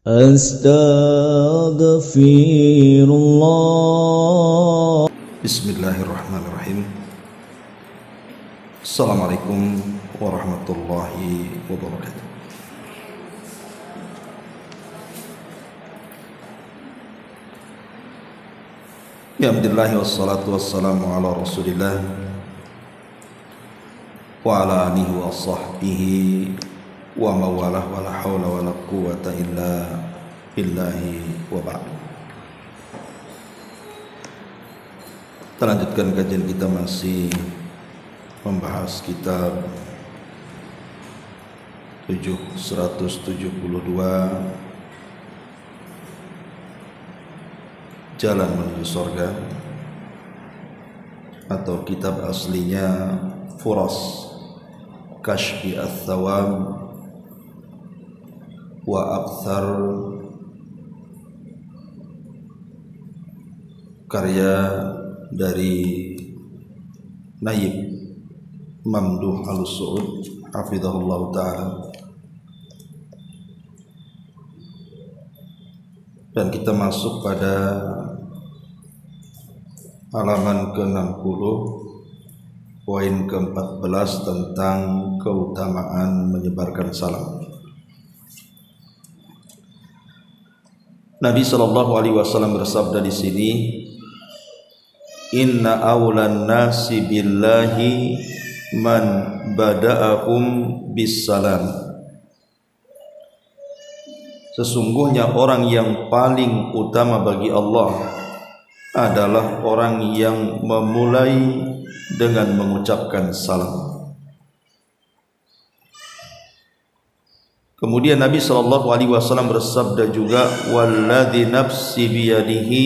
Astaghfirullah. Bismillahirrahmanirrahim. Assalamualaikum warahmatullahi wabarakatuh. Alhamdulillah wassalatu wassalamu ala Rasulillah wa ala alihi wa sahbihi wa mawalah wa la hawla wa la quwwata illa billahi wa ba'du. Kita lanjutkan kajian kita, masih membahas kitab 172 Jalan Menuju Surga, atau kitab aslinya Furas Kashfi Ats-Tsawab wa Abthar, karya dari Naib Mamduh Al-Su'ud hafizahullah ta'ala. Dan kita masuk pada halaman ke-60, poin ke-14 tentang keutamaan menyebarkan salam. Nabi SAW bersabda di sini, "Inna awlan nasi billahi man bada'ahum bis-salam." Sesungguhnya orang yang paling utama bagi Allah adalah orang yang memulai dengan mengucapkan salam. Kemudian Nabi SAW bersabda juga, "Walladzi nafsi biyadihi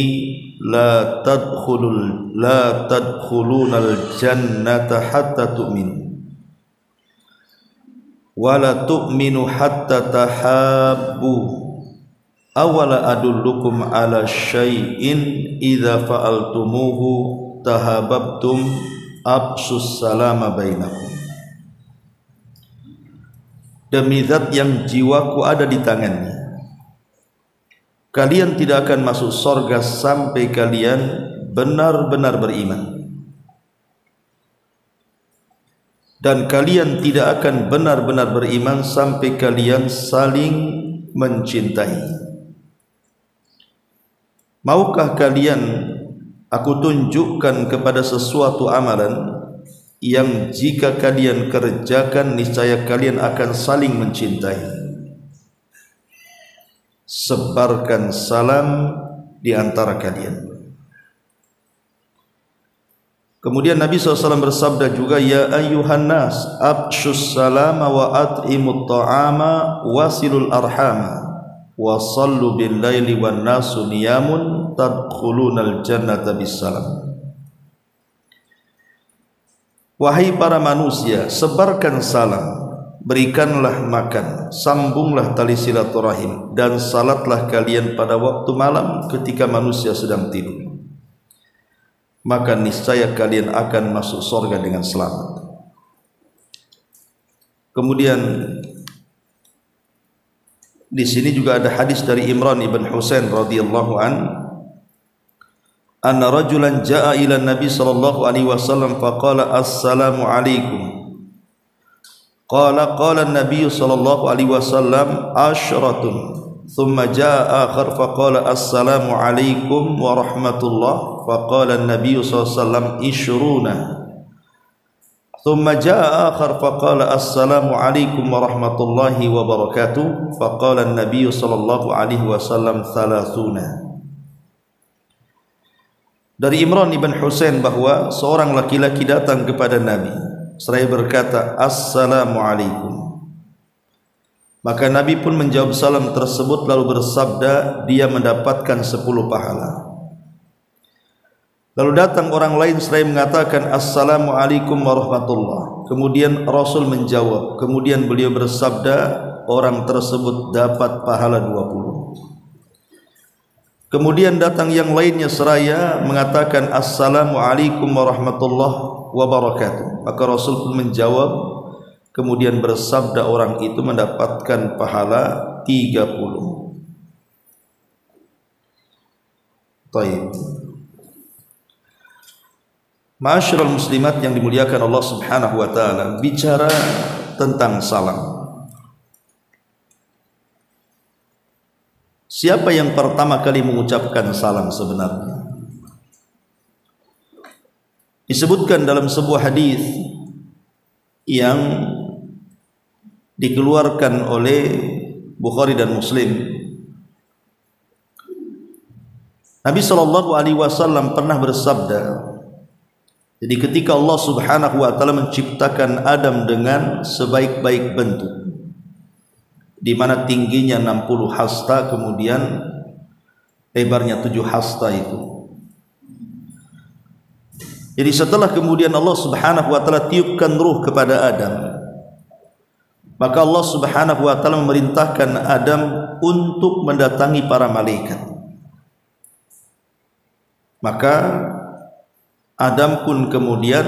la tadkhulunal jannata hatta tu'minu wa la tu'minu hatta tahabbu awala adullukum ala syai'in idza fa'altumuhu tahabbtum absus salama bainakum." Demi zat yang jiwaku ada di tangannya, kalian tidak akan masuk surga sampai kalian benar-benar beriman, dan kalian tidak akan benar-benar beriman sampai kalian saling mencintai. Maukah kalian aku tunjukkan kepada sesuatu amalan yang jika kalian kerjakan niscaya kalian akan saling mencintai? Sebarkan salam di antara kalian. Kemudian Nabi SAW bersabda juga, "Ya ayyuhan nas, abshus salama wa at'imut ta'ama wasilul arhama wa sallu bil laili wan nasu niyamun tadkhulunal jannata bis salam." Wahai para manusia, sebarkan salam, berikanlah makan, sambunglah tali silaturahim, dan salatlah kalian pada waktu malam ketika manusia sedang tidur, maka niscaya kalian akan masuk surga dengan selamat. Kemudian di sini juga ada hadis dari Imran ibn Husain radhiyallahu an, anna rajulan jaa ila Nabi sallallahu alaihi wasallam faqala assalamu alaikum. Qala an-nabiy sallallahu alaihi wasallam ashratun. Thumma jaa akhar faqala assalamu alaikum wa rahmatullah. Faqala an-nabiy sallallahu alaihi wasallam ishruna. Thumma jaa akhar faqala assalamu alaikum wa rahmatullahi wa barakatuh. Faqala an-nabiy sallallahu alaihi wasallam thalathuna. Dari Imran ibn Husain bahwa seorang laki-laki datang kepada Nabi seraya berkata, "Assalamualaikum." Maka Nabi pun menjawab salam tersebut lalu bersabda, dia mendapatkan 10 pahala. Lalu datang orang lain seraya mengatakan, "Assalamualaikum warahmatullah." Kemudian Rasul menjawab, kemudian beliau bersabda, orang tersebut dapat pahala 20. Kemudian datang yang lainnya seraya mengatakan, "Assalamualaikum warahmatullahi wabarakatuh." Maka Rasul pun menjawab, kemudian bersabda orang itu mendapatkan pahala 30. Taib. Ma'asyiral muslimat yang dimuliakan Allah Subhanahu wa taala, bicara tentang salam. Siapa yang pertama kali mengucapkan salam sebenarnya? Disebutkan dalam sebuah hadis yang dikeluarkan oleh Bukhari dan Muslim. Nabi SAW pernah bersabda, jadi ketika Allah Subhanahu wa taala menciptakan Adam dengan sebaik-baik bentuk, di mana tingginya 60 hasta, kemudian lebarnya 7 hasta itu. Jadi setelah kemudian Allah Subhanahu wa taala tiupkan ruh kepada Adam, maka Allah Subhanahu wa taala memerintahkan Adam untuk mendatangi para malaikat. Maka Adam pun kemudian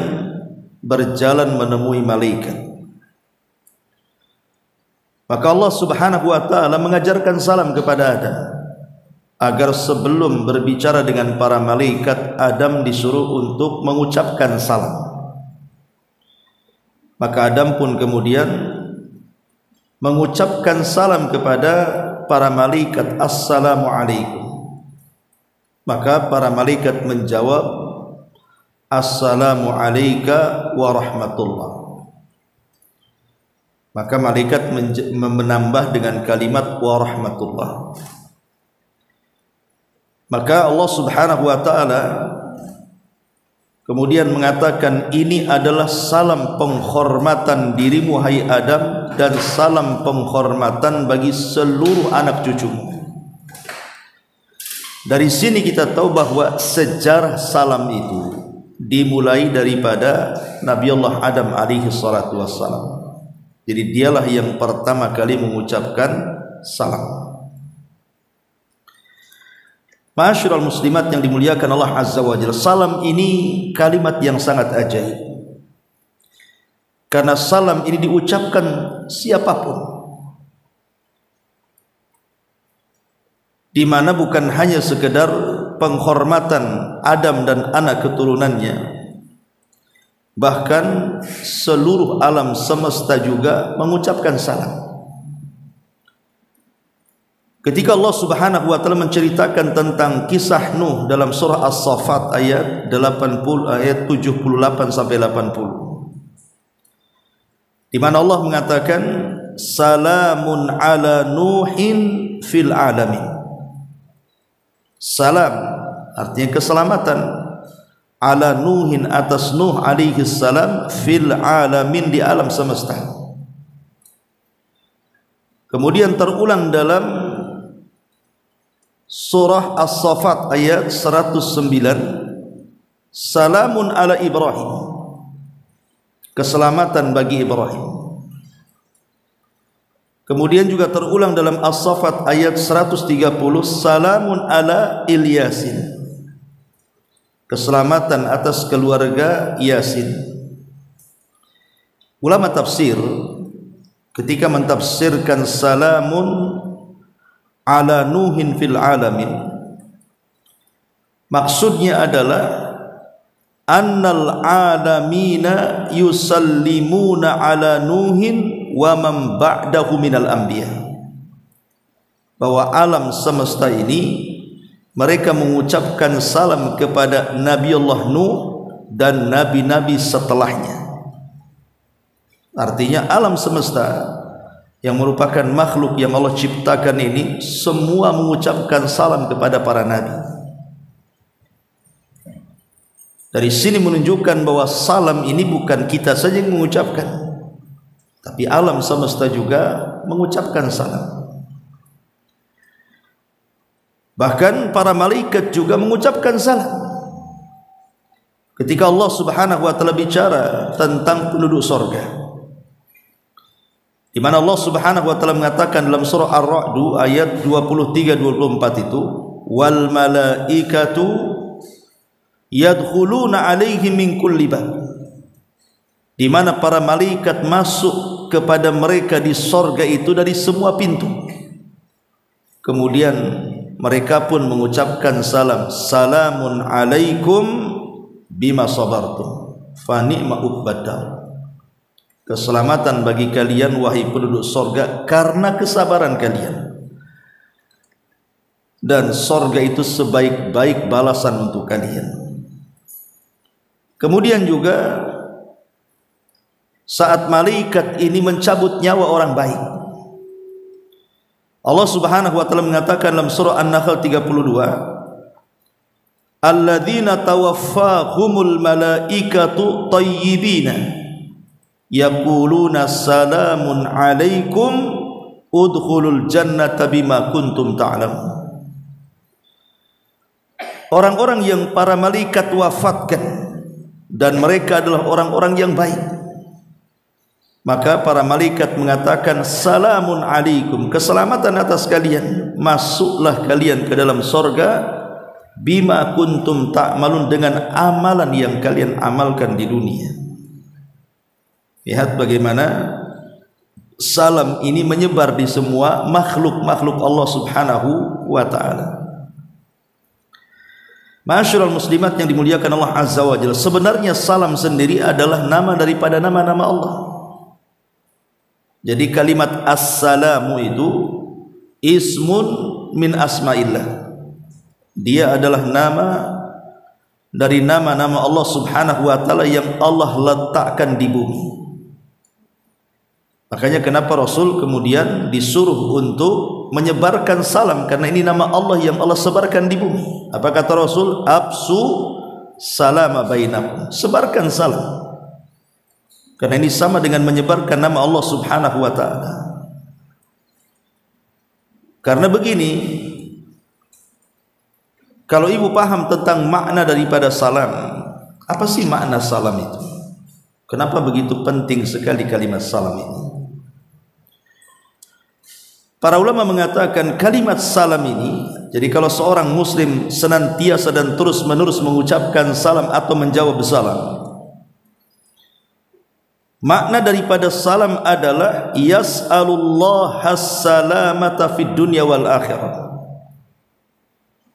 berjalan menemui malaikat. Maka Allah Subhanahu wa taala mengajarkan salam kepada Adam, agar sebelum berbicara dengan para malaikat, Adam disuruh untuk mengucapkan salam. Maka Adam pun kemudian mengucapkan salam kepada para malaikat, Assalamualaikum. Maka para malaikat menjawab, Assalamu alayka wa rahmatullah. Maka malaikat menambah dengan kalimat wa rahmatullah. Maka Allah Subhanahu wa taala kemudian mengatakan, ini adalah salam penghormatan dirimu hai Adam, dan salam penghormatan bagi seluruh anak cucumu. Dari sini kita tahu bahwa sejarah salam itu dimulai daripada Nabi Allah Adam alaihi salatu wassalam. Jadi dialah yang pertama kali mengucapkan salam. Ma'asyiral muslimat yang dimuliakan Allah Azza wa Jalla, salam ini kalimat yang sangat ajaib. Karena salam ini diucapkan siapapun, di mana bukan hanya sekedar penghormatan Adam dan anak keturunannya, bahkan seluruh alam semesta juga mengucapkan salam. Ketika Allah Subhanahu wa taala menceritakan tentang kisah Nuh dalam surah As-Saffat ayat 78 sampai 80, di mana Allah mengatakan, salamun ala nuhin fil alamin. Salam artinya keselamatan, ala Nuhin, atas Nuh alaihi salam, fil alamin, di alam semesta. Kemudian terulang dalam surah As-Saffat ayat 109, salamun ala Ibrahim, keselamatan bagi Ibrahim. Kemudian juga terulang dalam As-Saffat ayat 130, salamun ala Ilyasin, keselamatan atas keluarga Yasin. Ulama tafsir ketika mentafsirkan salamun ala Nuhin fil alamin, maksudnya adalah annal alamina yusallimuna ala Nuhin wa man ba'dahu minal anbiya, bahwa alam semesta ini mereka mengucapkan salam kepada Nabi Allah Nuh dan nabi-nabi setelahnya. Artinya alam semesta yang merupakan makhluk yang Allah ciptakan ini semua mengucapkan salam kepada para nabi. Dari sini menunjukkan bahwa salam ini bukan kita saja yang mengucapkan, tapi alam semesta juga mengucapkan salam. Bahkan para malaikat juga mengucapkan salam. Ketika Allah Subhanahu wa taala bicara tentang penduduk surga, di mana Allah Subhanahu wa taala mengatakan dalam surah Ar-Ra'd ayat 23-24 itu, wal malaikatu yadkhuluna alaihim min kulli bab, di mana para malaikat masuk kepada mereka di sorga itu dari semua pintu. Kemudian mereka pun mengucapkan salam, salamun alaikum bima sabartum fa ni'ma uqbadar. Keselamatan bagi kalian wahai penduduk sorga karena kesabaran kalian, dan sorga itu sebaik-baik balasan untuk kalian. Kemudian juga saat malaikat ini mencabut nyawa orang baik, Allah Subhanahu wa taala mengatakan dalam surah An-Nahl 32, alladzina tawaffahumul malaikatu thayyibina yaquluna salamun alaikum udkhulul jannata bima kuntum ta'lamun. Orang-orang yang para malaikat wafatkan dan mereka adalah orang-orang yang baik, maka para malaikat mengatakan salamun alaikum, keselamatan atas kalian, masuklah kalian ke dalam sorga bima kuntum ta'malun, dengan amalan yang kalian amalkan di dunia. Lihat bagaimana salam ini menyebar di semua makhluk-makhluk Allah Subhanahu wa ta'ala. Ma'asyiral muslimat yang dimuliakan Allah Azza wa Jalla, sebenarnya salam sendiri adalah nama daripada nama-nama Allah. Jadi kalimat assalamu itu ismun min asma'illah, dia adalah nama dari nama-nama Allah Subhanahu wa ta'ala yang Allah letakkan di bumi. Makanya kenapa Rasul kemudian disuruh untuk menyebarkan salam, karena ini nama Allah yang Allah sebarkan di bumi. Apa kata Rasul? Absu salama bainakum, sebarkan salam, karena ini sama dengan menyebarkan nama Allah Subhanahu wa ta'ala. Karena begini, kalau ibu paham tentang makna daripada salam, apa sih makna salam itu? Kenapa begitu penting sekali kalimat salam ini? Para ulama mengatakan kalimat salam ini, jadi kalau seorang muslim senantiasa dan terus menerus mengucapkan salam atau menjawab salam, makna daripada salam adalah yas'alullah as-salamata fid dunya wal akhirah.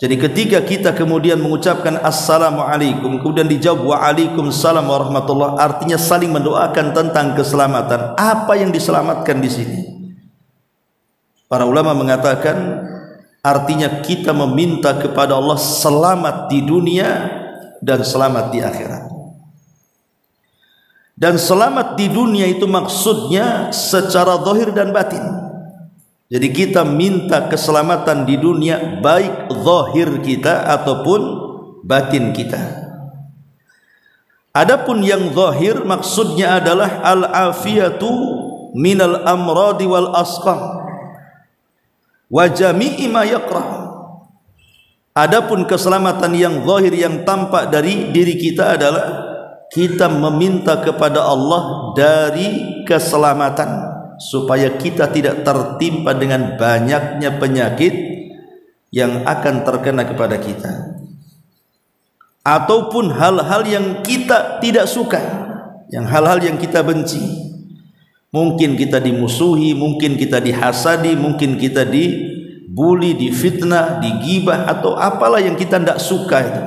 Jadi ketika kita kemudian mengucapkan assalamualaikum kemudian dijawab waalaikumsalam warahmatullah, artinya saling mendoakan tentang keselamatan. Apa yang diselamatkan di sini? Para ulama mengatakan artinya kita meminta kepada Allah selamat di dunia dan selamat di akhirat. Dan selamat di dunia itu maksudnya secara zahir dan batin. Jadi kita minta keselamatan di dunia, baik zahir kita ataupun batin kita. Adapun yang zahir maksudnya adalah al-afiyatu minal amradi wal asqam wa jami'i ma yakrah. Adapun keselamatan yang zahir yang tampak dari diri kita adalah kita meminta kepada Allah dari keselamatan, supaya kita tidak tertimpa dengan banyaknya penyakit yang akan terkena kepada kita, ataupun hal-hal yang kita tidak suka, yang hal-hal yang kita benci. Mungkin kita dimusuhi, mungkin kita dihasadi, mungkin kita dibuli, difitnah, digibah, atau apalah yang kita tidak suka itu.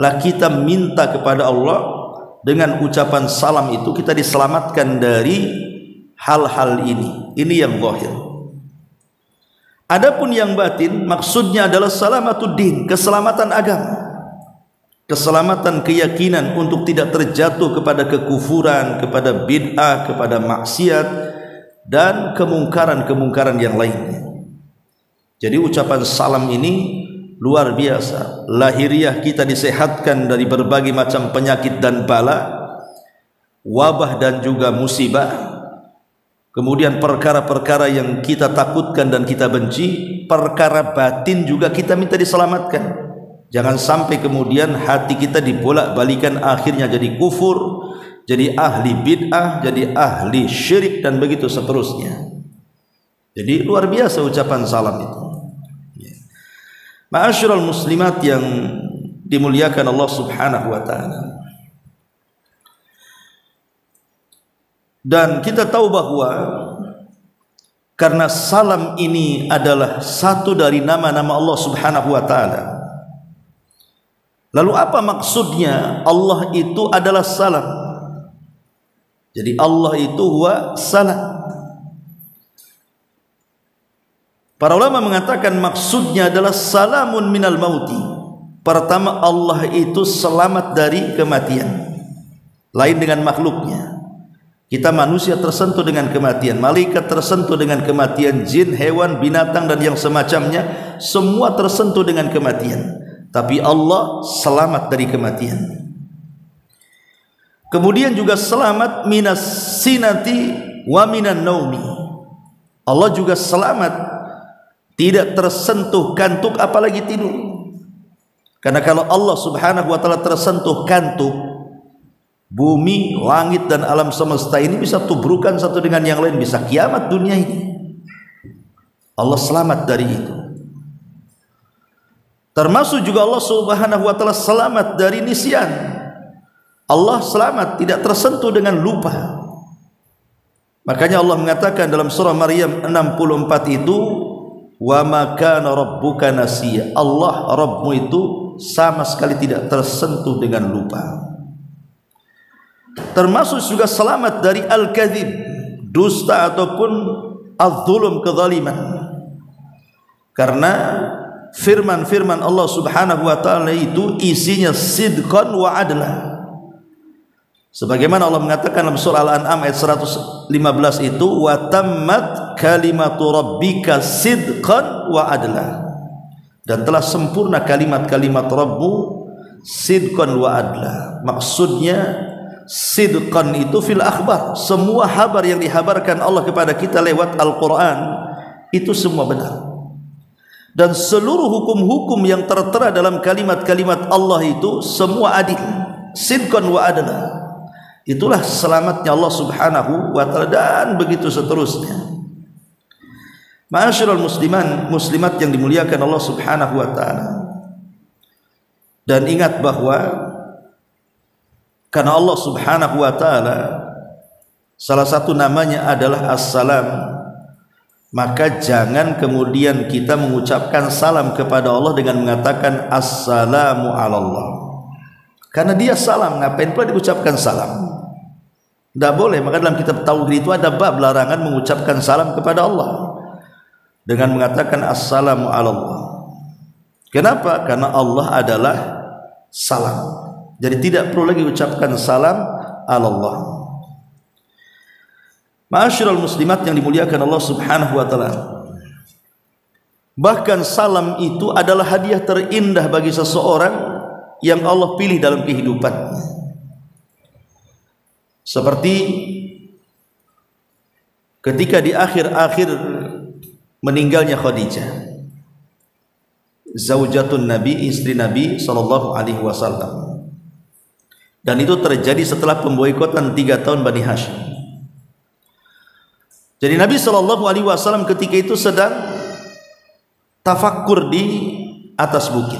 Lah kita minta kepada Allah dengan ucapan salam itu, kita diselamatkan dari hal-hal ini. Ini yang zahir. Adapun yang batin maksudnya adalah salamatud-din, keselamatan agama, keselamatan keyakinan untuk tidak terjatuh kepada kekufuran, kepada bid'ah, kepada maksiat dan kemungkaran-kemungkaran yang lainnya. Jadi ucapan salam ini luar biasa. Lahiriah kita disehatkan dari berbagai macam penyakit dan bala, wabah dan juga musibah. Kemudian perkara-perkara yang kita takutkan dan kita benci, perkara batin juga kita minta diselamatkan. Jangan sampai kemudian hati kita dibolak-balikan, akhirnya jadi kufur, jadi ahli bid'ah, jadi ahli syirik, dan begitu seterusnya. Jadi luar biasa ucapan salam itu. Ma'asyiral muslimat yang dimuliakan Allah Subhanahu wa ta'ala. Dan kita tahu bahwa Karena salam ini adalah satu dari nama-nama Allah Subhanahu wa taala. Lalu apa maksudnya Allah itu adalah salam? Jadi Allah itu huwa salam. Para ulama mengatakan maksudnya adalah salamun minal mauti. Pertama, Allah itu selamat dari kematian. Lain dengan makhluknya. Kita manusia tersentuh dengan kematian, malaikat tersentuh dengan kematian, jin, hewan, binatang dan yang semacamnya semua tersentuh dengan kematian. Tapi Allah selamat dari kematian. Kemudian juga selamat minas sinati wa minan naumi. Allah juga selamat, tidak tersentuh kantuk apalagi tidur. Karena kalau Allah Subhanahu wa taala tersentuh kantuk, bumi, langit dan alam semesta ini bisa tubrukan satu dengan yang lain, bisa kiamat dunia ini. Allah selamat dari itu. Termasuk juga Allah Subhanahu wa taala selamat dari nisyan. Allah selamat, tidak tersentuh dengan lupa. Makanya Allah mengatakan dalam surah Maryam 64 itu, wa ma kana rabbuka nasiya. Allah Rabbmu itu sama sekali tidak tersentuh dengan lupa. Termasuk juga selamat dari al-kadzib, dusta ataupun az-zulum, kezaliman. Karena firman-firman Allah Subhanahu wa taala itu isinya sidqan wa adla. Sebagaimana Allah mengatakan dalam surah Al-An'am ayat 115 itu, wa tammat kalimatu rabbika sidqan wa adla. Dan telah sempurna kalimat-kalimat Rabbmu sidqan wa adla. Maksudnya sidqan itu fil akhbar, semua kabar yang dihabarkan Allah kepada kita lewat Al-Quran itu semua benar. Dan seluruh hukum-hukum yang tertera dalam kalimat-kalimat Allah itu semua adil, sidqan wa adla. Itulah selamatnya Allah Subhanahu wa taala, dan begitu seterusnya. Ma'asyiral musliman, muslimat yang dimuliakan Allah Subhanahu wa taala. Dan ingat bahwa karena Allah Subhanahu wa taala salah satu namanya adalah As-Salam, maka jangan kemudian kita mengucapkan salam kepada Allah dengan mengatakan Assalamu ala Allah. Karena dia salam, ngapain pula diucapkan salam? Tidak boleh. Maka dalam kitab tauhid itu ada bab larangan mengucapkan salam kepada Allah dengan mengatakan Assalamu ala Allah. Kenapa? Karena Allah adalah salam. Jadi tidak perlu lagi ucapkan salam Allah. Ma'asyiral muslimat yang dimuliakan Allah Subhanahu wa taala. Bahkan salam itu adalah hadiah terindah bagi seseorang yang Allah pilih dalam kehidupannya. Seperti ketika di akhir-akhir meninggalnya Khadijah, zaujatun Nabi, istri Nabi sallallahu alaihi wasallam. Dan itu terjadi setelah pemboikotan 3 tahun Bani Hashim. Jadi Nabi SAW ketika itu sedang tafakkur di atas bukit.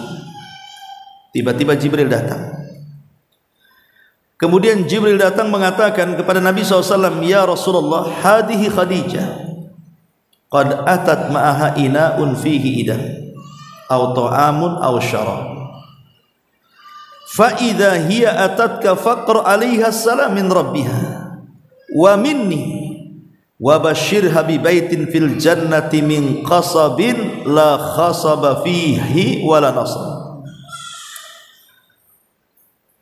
Tiba-tiba Jibril datang. Kemudian Jibril datang mengatakan kepada Nabi SAW, ya Rasulullah, hadihi Khadijah qad atat ma'aha ina'un fihi idan aw ta'amun aw syarab. فَإِذَا هِيَ أَتَتْكَ فَقْرَ عَلَيْهَا السَّلَامِ مِنْ رَبِّهَا وَمِنِّي وَبَشِّرْهَا بِبَيْتٍ فِي الْجَنَّةِ مِنْ قَصَبٍ لَا خَصَبَ فِيهِ وَلَا نَصَبٍ.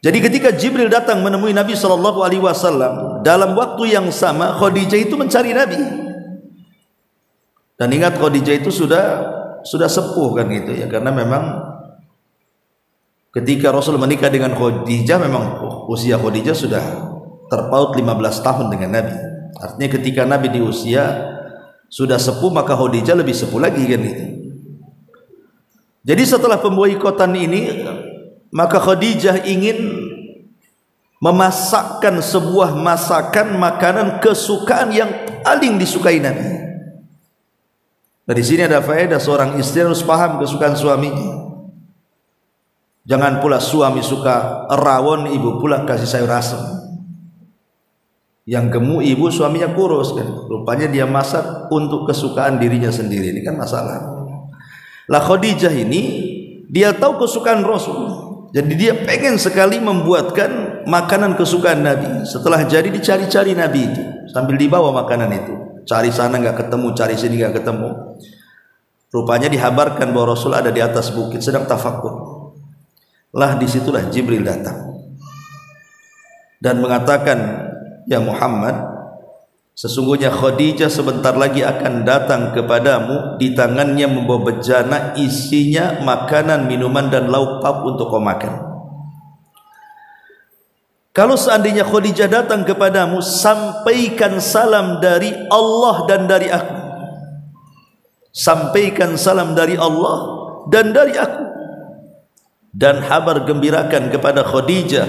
Jadi ketika Jibril datang menemui Nabi SAW, dalam waktu yang sama Khadijah itu mencari Nabi. Dan ingat Khadijah itu sudah sepuh kan gitu ya, karena memang ketika Rasul menikah dengan Khadijah, memang usia Khadijah sudah terpaut 15 tahun dengan Nabi. Artinya ketika Nabi di usia sudah sepuh, maka Khadijah lebih sepuh lagi kan gitu. Jadi setelah pemboikotan ini, maka Khadijah ingin memasakkan sebuah masakan makanan kesukaan yang paling disukai Nabi. Nah, di sini ada faedah, seorang istri harus paham kesukaan suaminya. Jangan pula suami suka rawon, ibu pula kasih sayur asem. Yang gemuk ibu, suaminya kurus kan. Rupanya dia masak untuk kesukaan dirinya sendiri. Ini kan masalah. Lah Khadijah ini dia tahu kesukaan Rasul. Jadi dia pengen sekali membuatkan makanan kesukaan Nabi. Setelah jadi dicari-cari Nabi itu sambil dibawa makanan itu. Cari sana nggak ketemu, cari sini nggak ketemu. Rupanya dihabarkan bahwa Rasul ada di atas bukit sedang tafakur. Lah disitulah Jibril datang dan mengatakan, ya Muhammad, sesungguhnya Khadijah sebentar lagi akan datang kepadamu, di tangannya membawa bejana isinya makanan, minuman dan lauk pauk untuk kau makan. Kalau seandainya Khadijah datang kepadamu, sampaikan salam dari Allah dan dari aku. Sampaikan salam dari Allah dan dari aku. Dan kabar gembirakan kepada Khadijah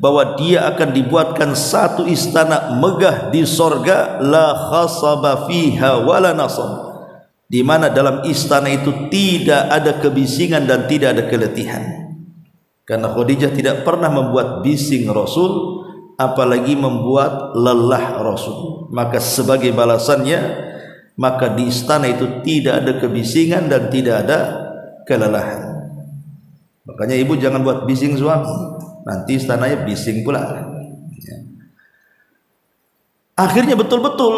bahwa dia akan dibuatkan satu istana megah di sorga, la khasaba fiha wala nasab, di mana dalam istana itu tidak ada kebisingan dan tidak ada keletihan. Karena Khadijah tidak pernah membuat bising Rasul, apalagi membuat lelah Rasul. Maka sebagai balasannya, maka di istana itu tidak ada kebisingan dan tidak ada kelelahan. Makanya ibu jangan buat bising suami, nanti istananya bising pula. Akhirnya betul-betul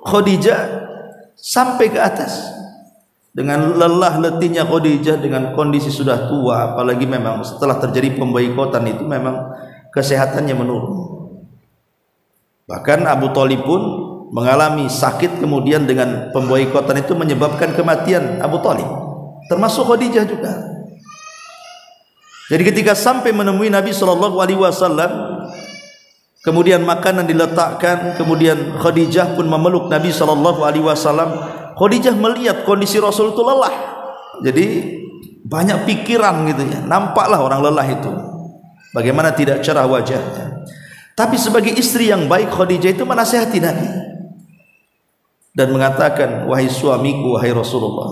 Khadijah sampai ke atas. Dengan lelah letihnya Khadijah, dengan kondisi sudah tua, apalagi memang setelah terjadi pemboikotan itu memang kesehatannya menurun. Bahkan Abu Thalib pun mengalami sakit, kemudian dengan pemboikotan itu menyebabkan kematian Abu Thalib, termasuk Khadijah juga. Jadi ketika sampai menemui Nabi SAW, kemudian makanan diletakkan, kemudian Khadijah pun memeluk Nabi SAW. Khadijah melihat kondisi Rasul itu lelah, jadi banyak pikiran gitu ya. Nampaklah orang lelah itu, bagaimana tidak cerah wajahnya. Tapi sebagai istri yang baik, Khadijah itu menasihati Nabi dan mengatakan, wahai suamiku, wahai Rasulullah,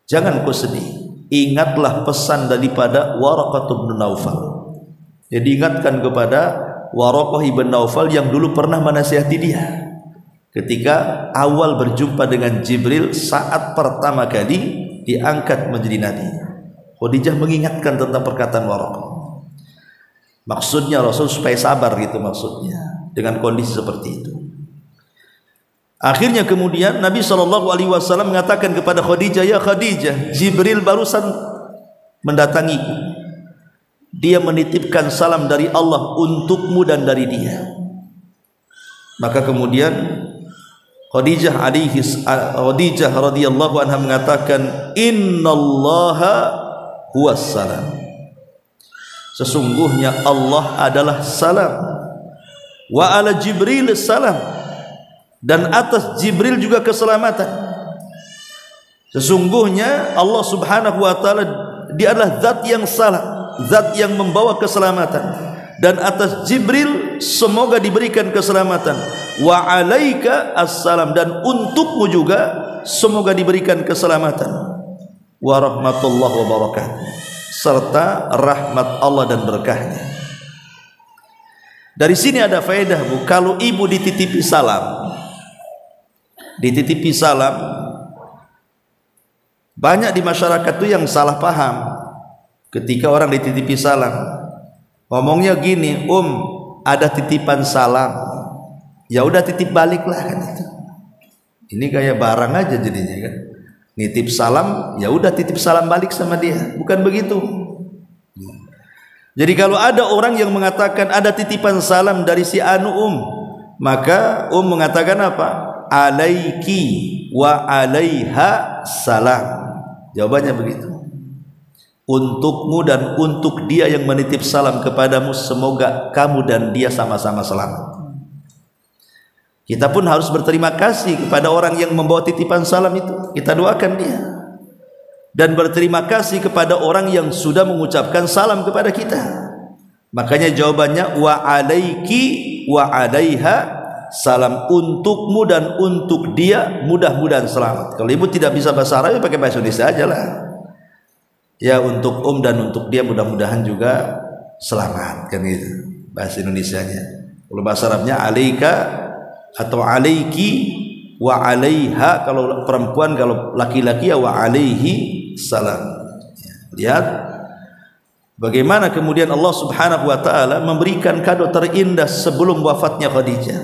jangan kau sedih. Ingatlah pesan daripada Waraqah bin Naufal. Jadi ingatkan kepada Waraqah bin Naufal yang dulu pernah menasihati dia ketika awal berjumpa dengan Jibril saat pertama kali diangkat menjadi nabi. Khadijah mengingatkan tentang perkataan Waraqah. Maksudnya Rasul supaya sabar gitu maksudnya dengan kondisi seperti itu. Akhirnya kemudian Nabi SAW mengatakan kepada Khadijah, ya Khadijah, Jibril barusan mendatangiku. Dia menitipkan salam dari Allah untukmu dan dari dia. Maka kemudian Khadijah radhiyallahu anha mengatakan, innallaha huwas salam. Sesungguhnya Allah adalah salam. Wa ala Jibril salam. Dan atas Jibril juga keselamatan. Sesungguhnya Allah Subhanahu wa taala, dia adalah zat yang salam, zat yang membawa keselamatan. Dan atas Jibril semoga diberikan keselamatan. Wa alaika assalam, dan untukmu juga semoga diberikan keselamatan. Wa rahmatullahi wa barakatuh, serta rahmat Allah dan berkahnya. Dari sini ada faedah, Bu, kalau ibu dititipi salam, banyak di masyarakat itu yang salah paham ketika orang dititipi salam. Ngomongnya gini, ada titipan salam, ya udah titip balik lah kan itu. Ini kayak barang aja jadinya kan. Nitip salam, ya udah titip salam balik sama dia. Bukan begitu. Jadi kalau ada orang yang mengatakan ada titipan salam dari si anu maka mengatakan apa? Alaiki wa alaiha salam. Jawabannya begitu. Untukmu dan untuk dia yang menitip salam kepadamu, semoga kamu dan dia sama-sama selamat. Kita pun harus berterima kasih kepada orang yang membawa titipan salam itu. Kita doakan dia. Dan berterima kasih kepada orang yang sudah mengucapkan salam kepada kita. Makanya jawabannya wa alaiki wa alaiha salam. Untukmu dan untuk dia mudah-mudahan selamat. Kalau ibu tidak bisa bahasa Arab, pakai bahasa Indonesia aja lah. Ya, untuk dan untuk dia mudah-mudahan juga selamat, kan gitu bahasa Indonesianya. Kalau bahasa Arabnya alaika atau alaiki wa alaiha kalau perempuan, kalau laki-laki ya wa alaihi salam. Lihat bagaimana kemudian Allah Subhanahu wa taala memberikan kado terindah sebelum wafatnya Khadijah.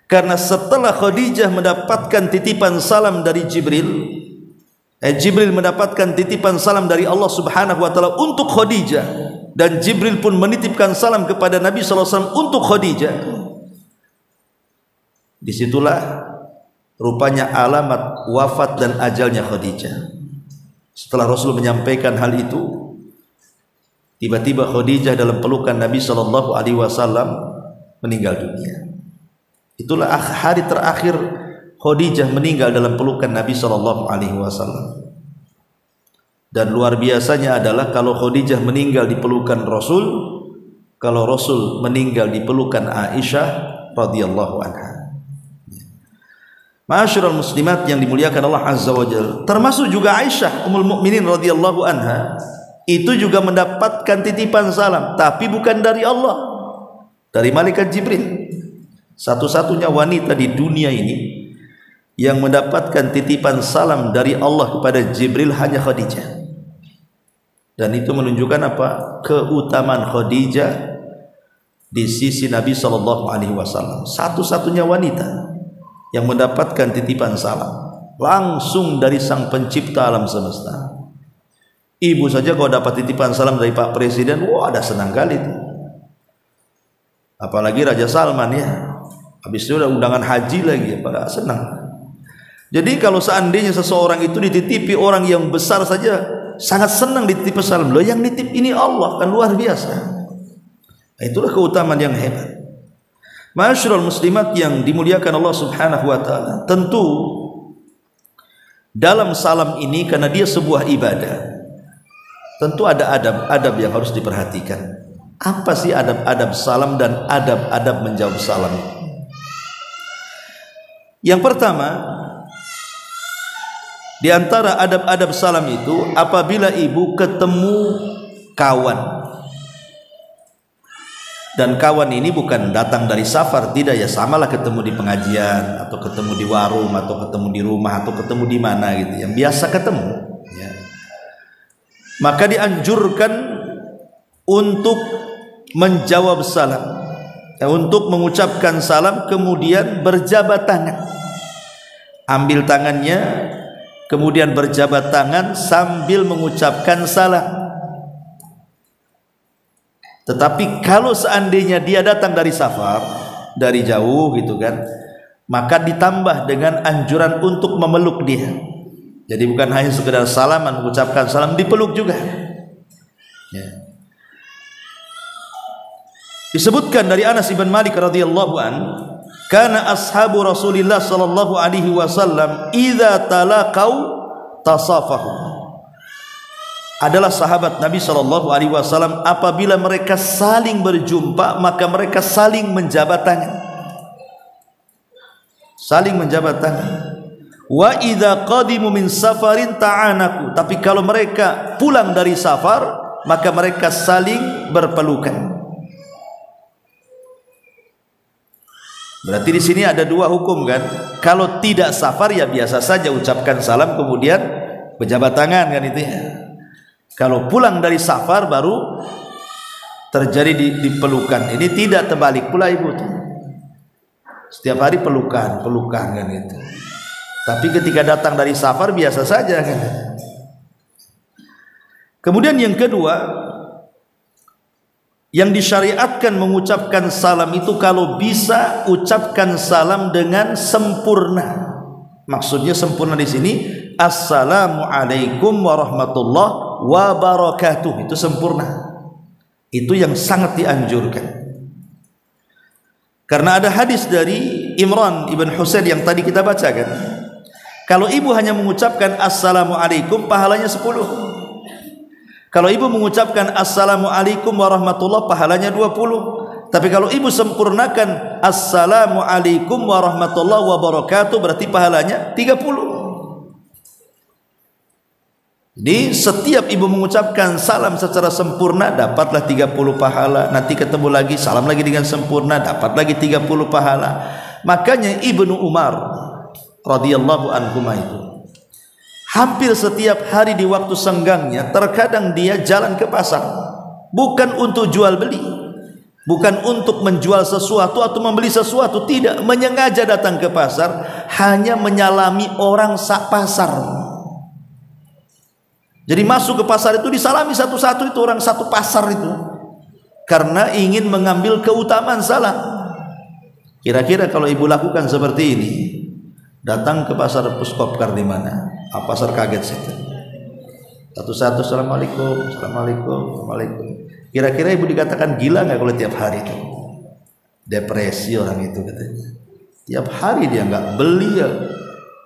Karena setelah Khadijah mendapatkan titipan salam dari Jibril, Jibril mendapatkan titipan salam dari Allah Subhanahu wa taala untuk Khadijah, dan Jibril pun menitipkan salam kepada Nabi sallallahu alaihi wasallam untuk Khadijah. Disitulah rupanya alamat wafat dan ajalnya Khadijah. Setelah Rasul menyampaikan hal itu, tiba-tiba Khadijah dalam pelukan Nabi sallallahu alaihi wasallam meninggal dunia. Itulah hari terakhir Khadijah meninggal dalam pelukan Nabi sallallahu alaihi wasallam. Dan luar biasanya adalah kalau Khadijah meninggal di pelukan Rasul, kalau Rasul meninggal di pelukan Aisyah radhiyallahu anha. Ma'asyiral muslimat yang dimuliakan Allah Azza wa Jalla, termasuk juga Aisyah Ummul Mukminin radhiyallahu anha, itu juga mendapatkan titipan salam, tapi bukan dari Allah, dari malaikat Jibril. Satu-satunya wanita di dunia ini yang mendapatkan titipan salam dari Allah kepada Jibril hanya Khadijah. Dan itu menunjukkan apa? Keutamaan Khadijah di sisi Nabi sallallahu alaihi wasallam. Satu-satunya wanita yang mendapatkan titipan salam langsung dari Sang Pencipta alam semesta. Ibu saja kalau dapat titipan salam dari Pak Presiden, wah ada senang kali itu. Apalagi Raja Salman ya. Habis itu ada undangan haji lagi, pada senang. Jadi kalau seandainya seseorang itu dititipi orang yang besar saja, sangat senang dititipi salam. Loh, yang nitip ini Allah, kan luar biasa. Nah, itulah keutamaan yang hebat. Ma'asyiral muslimat yang dimuliakan Allah Subhanahu wa taala, tentu dalam salam ini karena dia sebuah ibadah, tentu ada adab-adab yang harus diperhatikan. Apa sih adab-adab salam dan adab-adab menjawab salam? Yang pertama, di antara adab-adab salam itu apabila ibu ketemu kawan, dan kawan ini bukan datang dari safar, tidak ya, samalah ketemu di pengajian atau ketemu di warung atau ketemu di rumah atau ketemu di mana gitu, yang biasa ketemu ya. Maka dianjurkan untuk menjawab salam, untuk mengucapkan salam kemudian berjabat tangan, ambil tangannya kemudian berjabat tangan sambil mengucapkan salam. Tetapi kalau seandainya dia datang dari safar, dari jauh gitu kan, maka ditambah dengan anjuran untuk memeluk dia. Jadi bukan hanya sekedar salaman, mengucapkan salam, dipeluk juga ya. Disebutkan dari Anas bin Malik radhiyallahu an, kana ashabu Rasulillah sallallahu alaihi wasallam idza talaqau tasafahu. Adalah sahabat Nabi sallallahu alaihi wasallam apabila mereka saling berjumpa maka mereka saling menjabat tangan. Saling menjabat tangan. Wa idza qadimu min safarin ta'anaku. Tapi kalau mereka pulang dari safar maka mereka saling berpelukan. Berarti di sini ada dua hukum kan? Kalau tidak safar ya biasa saja ucapkan salam kemudian berjabat tangan kan itu ya. Kalau pulang dari safar baru terjadi di pelukan. Ini tidak terbalik pula ibu tuh. Setiap hari pelukan kan itu. Tapi ketika datang dari safar biasa saja kan. Kemudian yang kedua, yang disyariatkan mengucapkan salam itu kalau bisa ucapkan salam dengan sempurna. Maksudnya sempurna di sini Assalamualaikum warahmatullahi wabarakatuh, itu sempurna. Itu yang sangat dianjurkan. Karena ada hadis dari Imran ibn Husain yang tadi kita bacakan. Kalau ibu hanya mengucapkan Assalamualaikum pahalanya 10. Kalau ibu mengucapkan Assalamualaikum warahmatullahi pahalanya 20. Tapi kalau ibu sempurnakan Assalamualaikum warahmatullahi wabarakatuh berarti pahalanya 30. Jadi setiap ibu mengucapkan salam secara sempurna dapatlah 30 pahala. Nanti ketemu lagi salam lagi dengan sempurna dapat lagi 30 pahala. Makanya Ibnu Umar radhiyallahu anhu itu hampir setiap hari di waktu senggangnya terkadang dia jalan ke pasar, bukan untuk jual beli, bukan untuk menjual sesuatu atau membeli sesuatu, tidak, menyengaja datang ke pasar hanya menyalami orang sak pasar. Jadi masuk ke pasar itu disalami satu-satu itu orang satu pasar itu, karena ingin mengambil keutamaan salam. Kira-kira kalau ibu lakukan seperti ini, datang ke pasar Puskopkar di mana? Pasar kaget situ. Satu-satu assalamualaikum, assalamualaikum, assalamualaikum. Kira-kira ibu dikatakan gila nggak kalau tiap hari itu? Depresi orang itu katanya. Tiap hari dia nggak beli ya,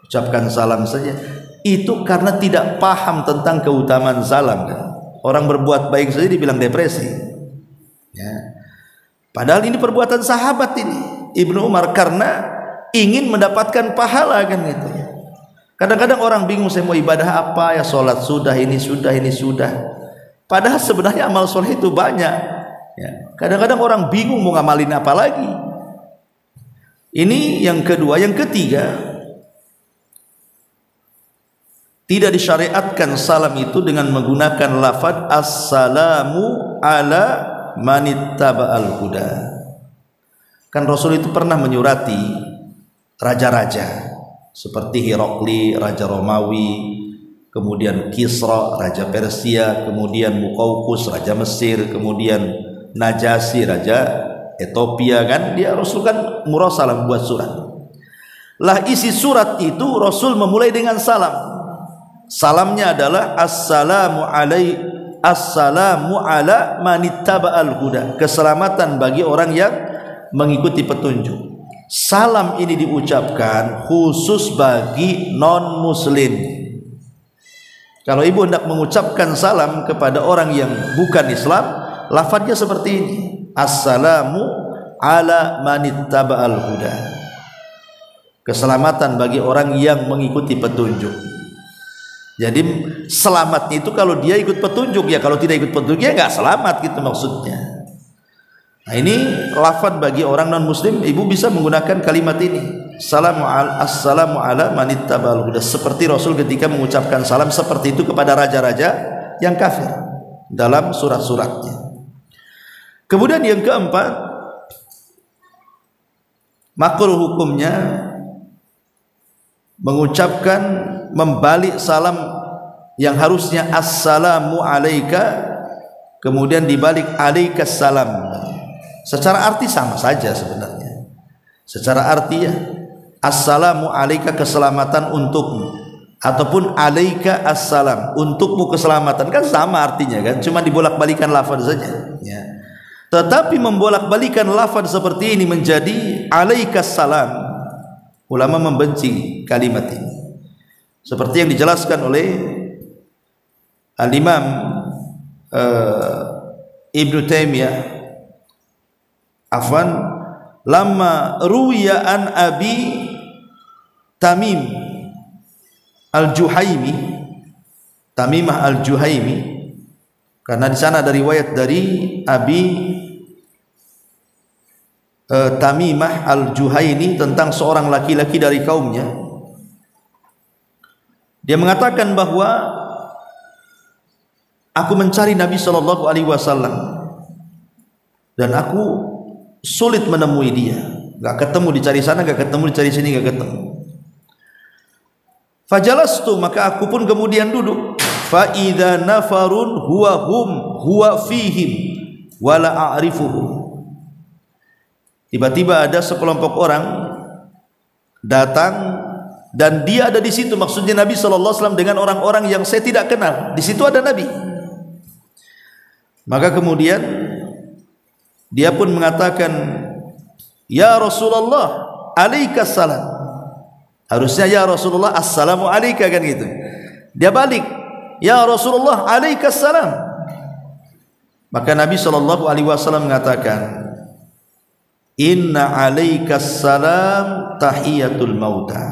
ucapkan salam saja. Itu karena tidak paham tentang keutamaan salam kan? Orang berbuat baik saja dibilang depresi ya. Padahal ini perbuatan sahabat ini Ibnu Umar, karena ingin mendapatkan pahala kan gitu. Kadang-kadang orang bingung, saya mau ibadah apa ya, sholat sudah, ini sudah, ini sudah, padahal sebenarnya amal soleh itu banyak ya. Kadang-kadang orang bingung mau ngamalin apa lagi. Ini yang kedua. Yang ketiga, tidak disyariatkan salam itu dengan menggunakan lafaz assalamu ala manittaba'al huda. Kan Rasul itu pernah menyurati raja-raja seperti Herakli, raja Romawi, kemudian Kisra, raja Persia, kemudian Muqawqis, raja Mesir, kemudian Najasyi, raja Ethiopia kan. Dia Rasul kan mursalah buat surat. Lah isi surat itu Rasul memulai dengan salam. Salamnya adalah assalamu ala manittaba'al huda, keselamatan bagi orang yang mengikuti petunjuk. Salam ini diucapkan khusus bagi non muslim. Kalau ibu hendak mengucapkan salam kepada orang yang bukan Islam, lafadznya seperti ini, assalamu ala manittaba'al huda, keselamatan bagi orang yang mengikuti petunjuk. Jadi selamatnya itu kalau dia ikut petunjuk ya, kalau tidak ikut petunjuk ya nggak selamat gitu maksudnya. Nah ini lafaz bagi orang non muslim, ibu bisa menggunakan kalimat ini, assalamu ala manittaba'al huda, seperti Rasul ketika mengucapkan salam seperti itu kepada raja-raja yang kafir dalam surat-suratnya. Kemudian yang keempat, makruh hukumnya mengucapkan membalik salam yang harusnya assalamu alaika kemudian dibalik alaikas salam. Secara arti sama saja sebenarnya. Secara arti ya, assalamu alaika keselamatan untukmu, ataupun alaika assalam untukmu keselamatan, kan sama artinya kan, cuma dibolak-balikan lafaz saja ya. Tetapi membolak-balikan lafaz seperti ini menjadi alaikas salam, ulama membenci kalimat ini. Seperti yang dijelaskan oleh Al-Imam Ibnu Taimiyah, afwan, lama ruwiya an Abi Tamim Al-Juhaimi, Tamimah Al-Juhaimi, karena di sana ada riwayat dari Abi Tamimah Al-Juhaini tentang seorang laki-laki dari kaumnya. Dia mengatakan bahwa aku mencari Nabi Shallallahu Alaihi Wasallam dan aku sulit menemui dia, nggak ketemu, dicari sana nggak ketemu, dicari sini nggak ketemu. Fajalastu, maka aku pun kemudian duduk. Fa idza nafarun huwa fihim wala a'rifuhu. Tiba-tiba ada sekelompok orang datang dan dia ada di situ, maksudnya Nabi SAW dengan orang-orang yang saya tidak kenal. Di situ ada Nabi. Maka kemudian dia pun mengatakan, ya Rasulullah, alaikas salam. Harusnya ya Rasulullah, assalamu alaika kan gitu. Dia balik, ya Rasulullah, alaikas salam. Maka Nabi SAW mengatakan, inna alaikas salam tahiyatul mauta.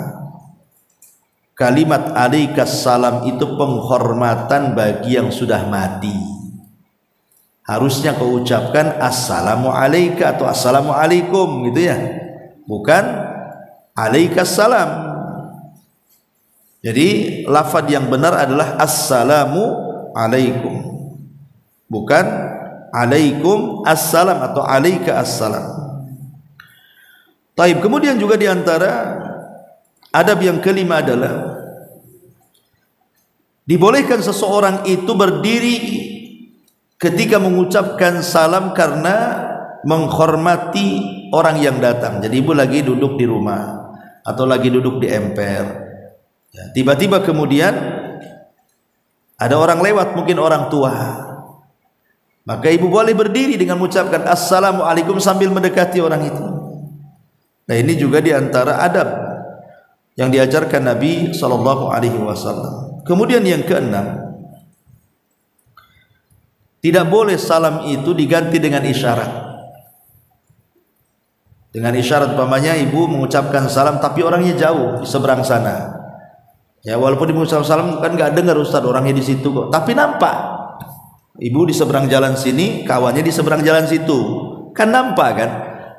kalimat alaikas salam itu penghormatan bagi yang sudah mati. Harusnya kau ucapkan assalamu alaika atau assalamu alaikum gitu ya, bukan alaikas salam. Jadi lafaz yang benar adalah assalamu alaikum, bukan alaikum assalam atau alaika assalam. Taib. Kemudian juga diantara adab yang kelima adalah dibolehkan seseorang itu berdiri ketika mengucapkan salam karena menghormati orang yang datang. Jadi ibu lagi duduk di rumah atau lagi duduk di emper, ya, tiba-tiba kemudian ada orang lewat, mungkin orang tua, maka ibu boleh berdiri dengan mengucapkan assalamualaikum sambil mendekati orang itu. Nah, ini juga diantara adab yang diajarkan Nabi SAW. Kemudian yang keenam, tidak boleh salam itu diganti dengan isyarat. Dengan isyarat, umpamanya ibu mengucapkan salam tapi orangnya jauh di seberang sana. Ya, walaupun ibu mengucapkan salam kan nggak dengar Ustaz, orangnya di situ kok, tapi nampak ibu di seberang jalan sini, kawannya di seberang jalan situ, kan nampak kan.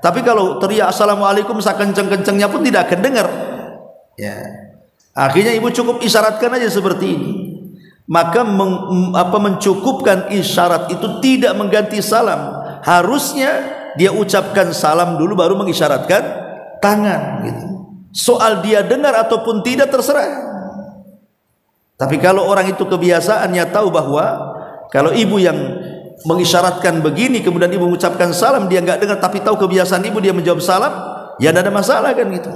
Tapi kalau teriak assalamualaikum sekenceng-kencengnya pun tidak akan dengar. Ya, akhirnya ibu cukup isyaratkan aja seperti ini. Maka mencukupkan isyarat itu tidak mengganti salam. Harusnya dia ucapkan salam dulu baru mengisyaratkan tangan gitu. Soal dia dengar ataupun tidak terserah. Tapi kalau orang itu kebiasaannya tahu bahwa kalau ibu yang mengisyaratkan begini kemudian ibu mengucapkan salam, dia nggak dengar tapi tahu kebiasaan ibu dia menjawab salam, ya tidak ada masalah kan gitu.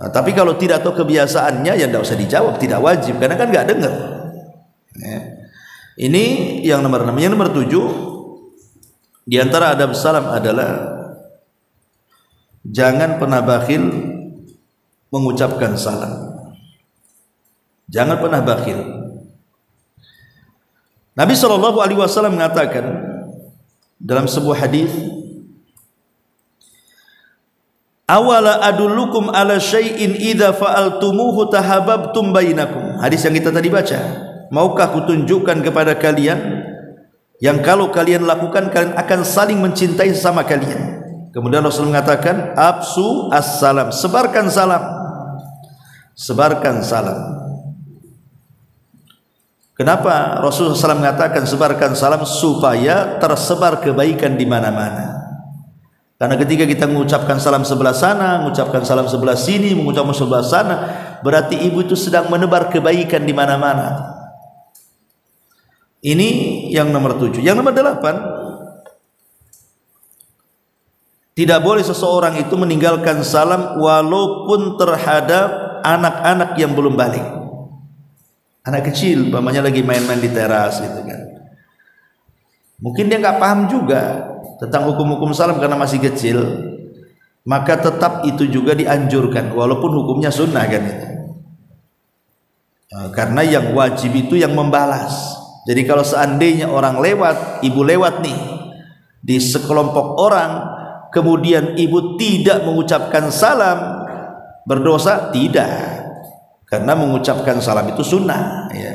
Nah, tapi kalau tidak tahu kebiasaannya ya tidak usah dijawab, tidak wajib karena kan nggak dengar. Ya. Ini yang nomor 6. Yang nomor 7, di antara adab salam adalah jangan pernah bakhil mengucapkan salam. Jangan pernah bakhil. Nabi SAW mengatakan dalam sebuah hadis, awala adullukum ala syai'in idza fa'altumuhu tahabbtum bainakum. Hadis yang kita tadi baca. Maukah kutunjukkan kepada kalian yang kalau kalian lakukan kalian akan saling mencintai sesama kalian. Kemudian Rasul mengatakan absu assalam, sebarkan salam. Sebarkan salam. Kenapa Rasulullah SAW mengatakan sebarkan salam? Supaya tersebar kebaikan di mana-mana. Karena ketika kita mengucapkan salam sebelah sana, mengucapkan salam sebelah sini, mengucapkan sebelah sana, berarti ibu itu sedang menebar kebaikan di mana-mana. Ini yang nomor 7. Yang nomor 8, tidak boleh seseorang itu meninggalkan salam walaupun terhadap anak-anak yang belum balik. Anak kecil, umpamanya lagi main-main di teras gitu kan. Mungkin dia nggak paham juga tentang hukum-hukum salam karena masih kecil, maka tetap itu juga dianjurkan walaupun hukumnya sunnah kan itu. Karena yang wajib itu yang membalas. Jadi kalau seandainya orang lewat, ibu lewat nih di sekelompok orang, kemudian ibu tidak mengucapkan salam, berdosa? Tidak. Karena mengucapkan salam itu sunnah ya.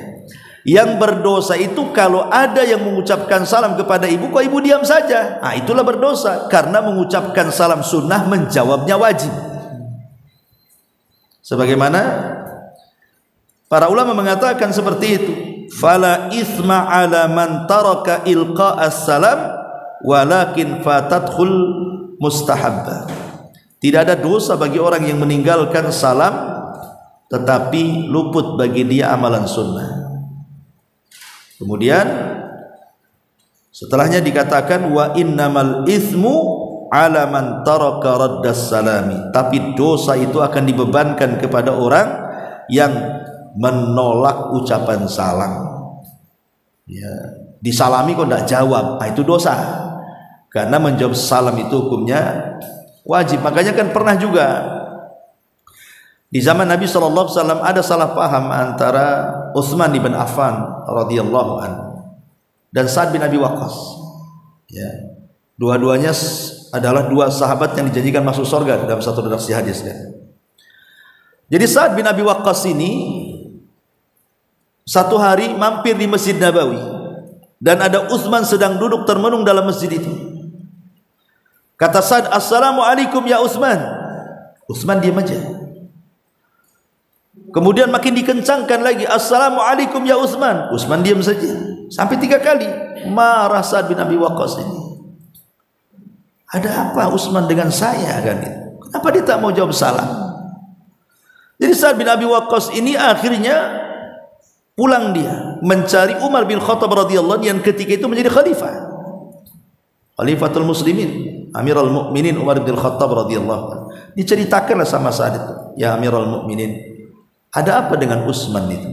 Yang berdosa itu kalau ada yang mengucapkan salam kepada ibu kok ibu diam saja, nah itulah berdosa. Karena mengucapkan salam sunnah menjawabnya wajib. Sebagaimana para ulama mengatakan seperti itu, fala ithma ala man taraka ilqa'as salam walakin fatathul mustahabbah. Tidak ada dosa bagi orang yang meninggalkan salam tetapi luput bagi dia amalan sunnah. Kemudian setelahnya dikatakan wa innamal ithmu ala man taraka raddas salami, tapi dosa itu akan dibebankan kepada orang yang menolak ucapan salam ya, disalami kok tidak jawab, nah itu dosa. Karena menjawab salam itu hukumnya wajib. Makanya kan pernah juga di zaman Nabi SAW ada salah paham antara Utsman bin Affan radhiyallahu anhu dan Sa'ad bin Abi Waqqas. Ya. Dua-duanya adalah dua sahabat yang dijanjikan masuk surga dalam satu redaksi hadis kan. Jadi Sa'ad bin Abi Waqqas ini satu hari mampir di Masjid Nabawi dan ada Utsman sedang duduk termenung dalam masjid itu. Kata Sa'ad, "Assalamualaikum ya Utsman." Utsman diam aja. Kemudian makin dikencangkan lagi, "Assalamualaikum ya Utsman." Utsman diam saja. Sampai 3 kali. Marah Sa'ad bin Abi Waqqas ini. Ada apa Utsman dengan saya kan itu? Kenapa dia tak mau jawab salam? Jadi Sa'ad bin Abi Waqqas ini akhirnya pulang dia mencari Umar bin Khattab radhiyallahu anhu yang ketika itu menjadi khalifah. Khalifatul Muslimin, Amirul Mukminin Umar bin Khattab radhiyallahu anhu. Diceritakanlah sama Sa'ad itu, "Ya Amirul Mukminin, ada apa dengan Utsman itu?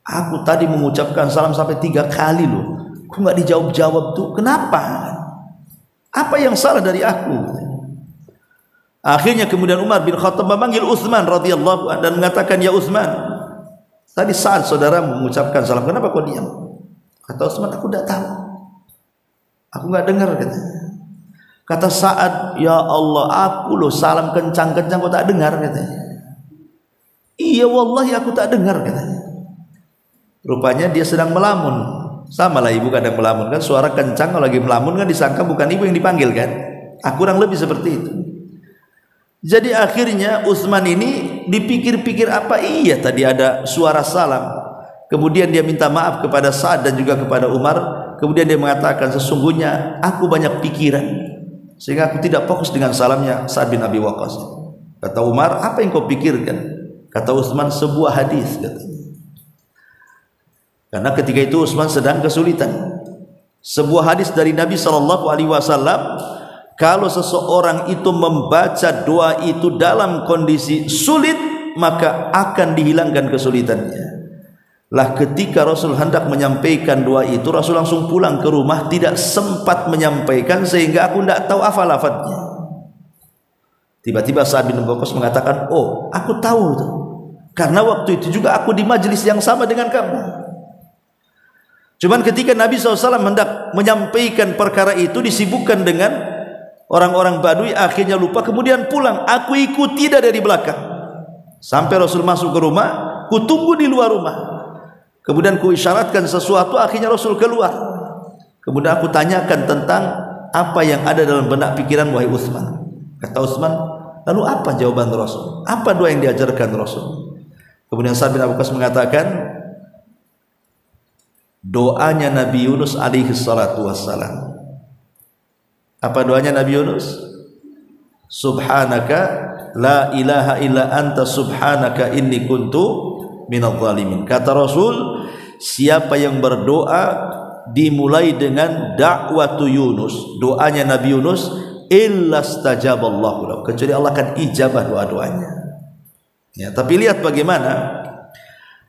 Aku tadi mengucapkan salam sampai 3 kali loh. Kok enggak dijawab-jawab tuh? Kenapa? Apa yang salah dari aku?" Akhirnya kemudian Umar bin Khattab memanggil Utsman radhiyallahu anhu dan mengatakan, "Ya Utsman, tadi Sa'ad saudaramu mengucapkan salam, kenapa kau diam?" Kata Utsman, "Aku tidak tahu. Aku enggak dengar," katanya. Kata Sa'ad, "Ya Allah, aku loh salam kencang-kencang kau tak dengar," katanya. "Iya wallahi aku tak dengar," katanya. Rupanya dia sedang melamun. Sama lah ibu kadang melamun kan, suara kencang kalau lagi melamun kan disangka bukan ibu yang dipanggil kan. Kurang lebih seperti itu. Jadi akhirnya Utsman ini dipikir-pikir, apa iya tadi ada suara salam. Kemudian dia minta maaf kepada Sa'ad dan juga kepada Umar. Kemudian dia mengatakan, "Sesungguhnya aku banyak pikiran sehingga aku tidak fokus dengan salamnya Sa'ad bin Abi Waqqas." Kata Umar, "Apa yang kau pikirkan?" Kata Utsman, "Sebuah hadis," katanya. Karena ketika itu Utsman sedang kesulitan. Sebuah hadis dari Nabi SAW, kalau seseorang itu membaca doa itu dalam kondisi sulit, maka akan dihilangkan kesulitannya. Lah ketika Rasul hendak menyampaikan doa itu, Rasul langsung pulang ke rumah, tidak sempat menyampaikan sehingga aku tidak tahu apa lafadznya. Tiba-tiba Sa'ad bin Abi Waqqas mengatakan, "Oh, aku tahu itu. Karena waktu itu juga aku di majelis yang sama dengan kamu." Cuman ketika Nabi SAW hendak menyampaikan perkara itu, disibukkan dengan orang-orang Badui, akhirnya lupa, kemudian pulang. Aku ikuti dia dari belakang sampai Rasul masuk ke rumah, ku tunggu di luar rumah. Kemudian ku isyaratkan sesuatu, akhirnya Rasul keluar. Kemudian aku tanyakan tentang apa yang ada dalam benak pikiran wahai Utsman. Kata Utsman, "Lalu apa jawaban Rasul? Apa doa yang diajarkan Rasul?" Kemudian Sa'ad bin Abi Waqqas mengatakan, doanya Nabi Yunus alaihi salatu wassalam. Apa doanya Nabi Yunus? "Subhanaka la ilaha illa anta subhanaka inni kuntu minadh dhalimin." Kata Rasul, siapa yang berdoa dimulai dengan da'watu Yunus, doanya Nabi Yunus, illa stajaballahu lahu, kecuali Allah akan ijabah doa-doanya. Ya, tapi lihat bagaimana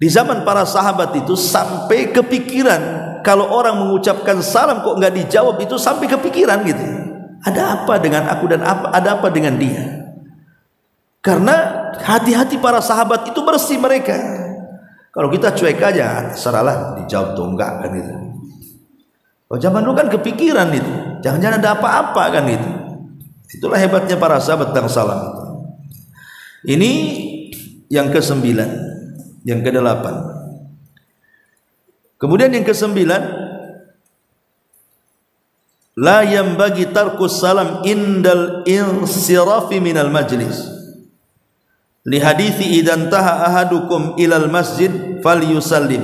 di zaman para sahabat itu sampai kepikiran, kalau orang mengucapkan salam kok enggak dijawab, itu sampai kepikiran gitu. Ada apa dengan aku dan ada apa dengan dia? Karena hati-hati para sahabat itu bersih mereka. Kalau kita cuek aja, seralah dijawab tuh enggak kan gitu. Kalau zaman dulu kan kepikiran itu, jangan-jangan ada apa-apa kan itu. Itulah hebatnya para sahabat tentang salam itu. Ini yang ke-9, yang ke-8. Kemudian yang ke-9, la yanbaghi tarkus salam indal insirafi minal majlis. Li hadithi idan taha ahadukum ilal masjid falyusallim,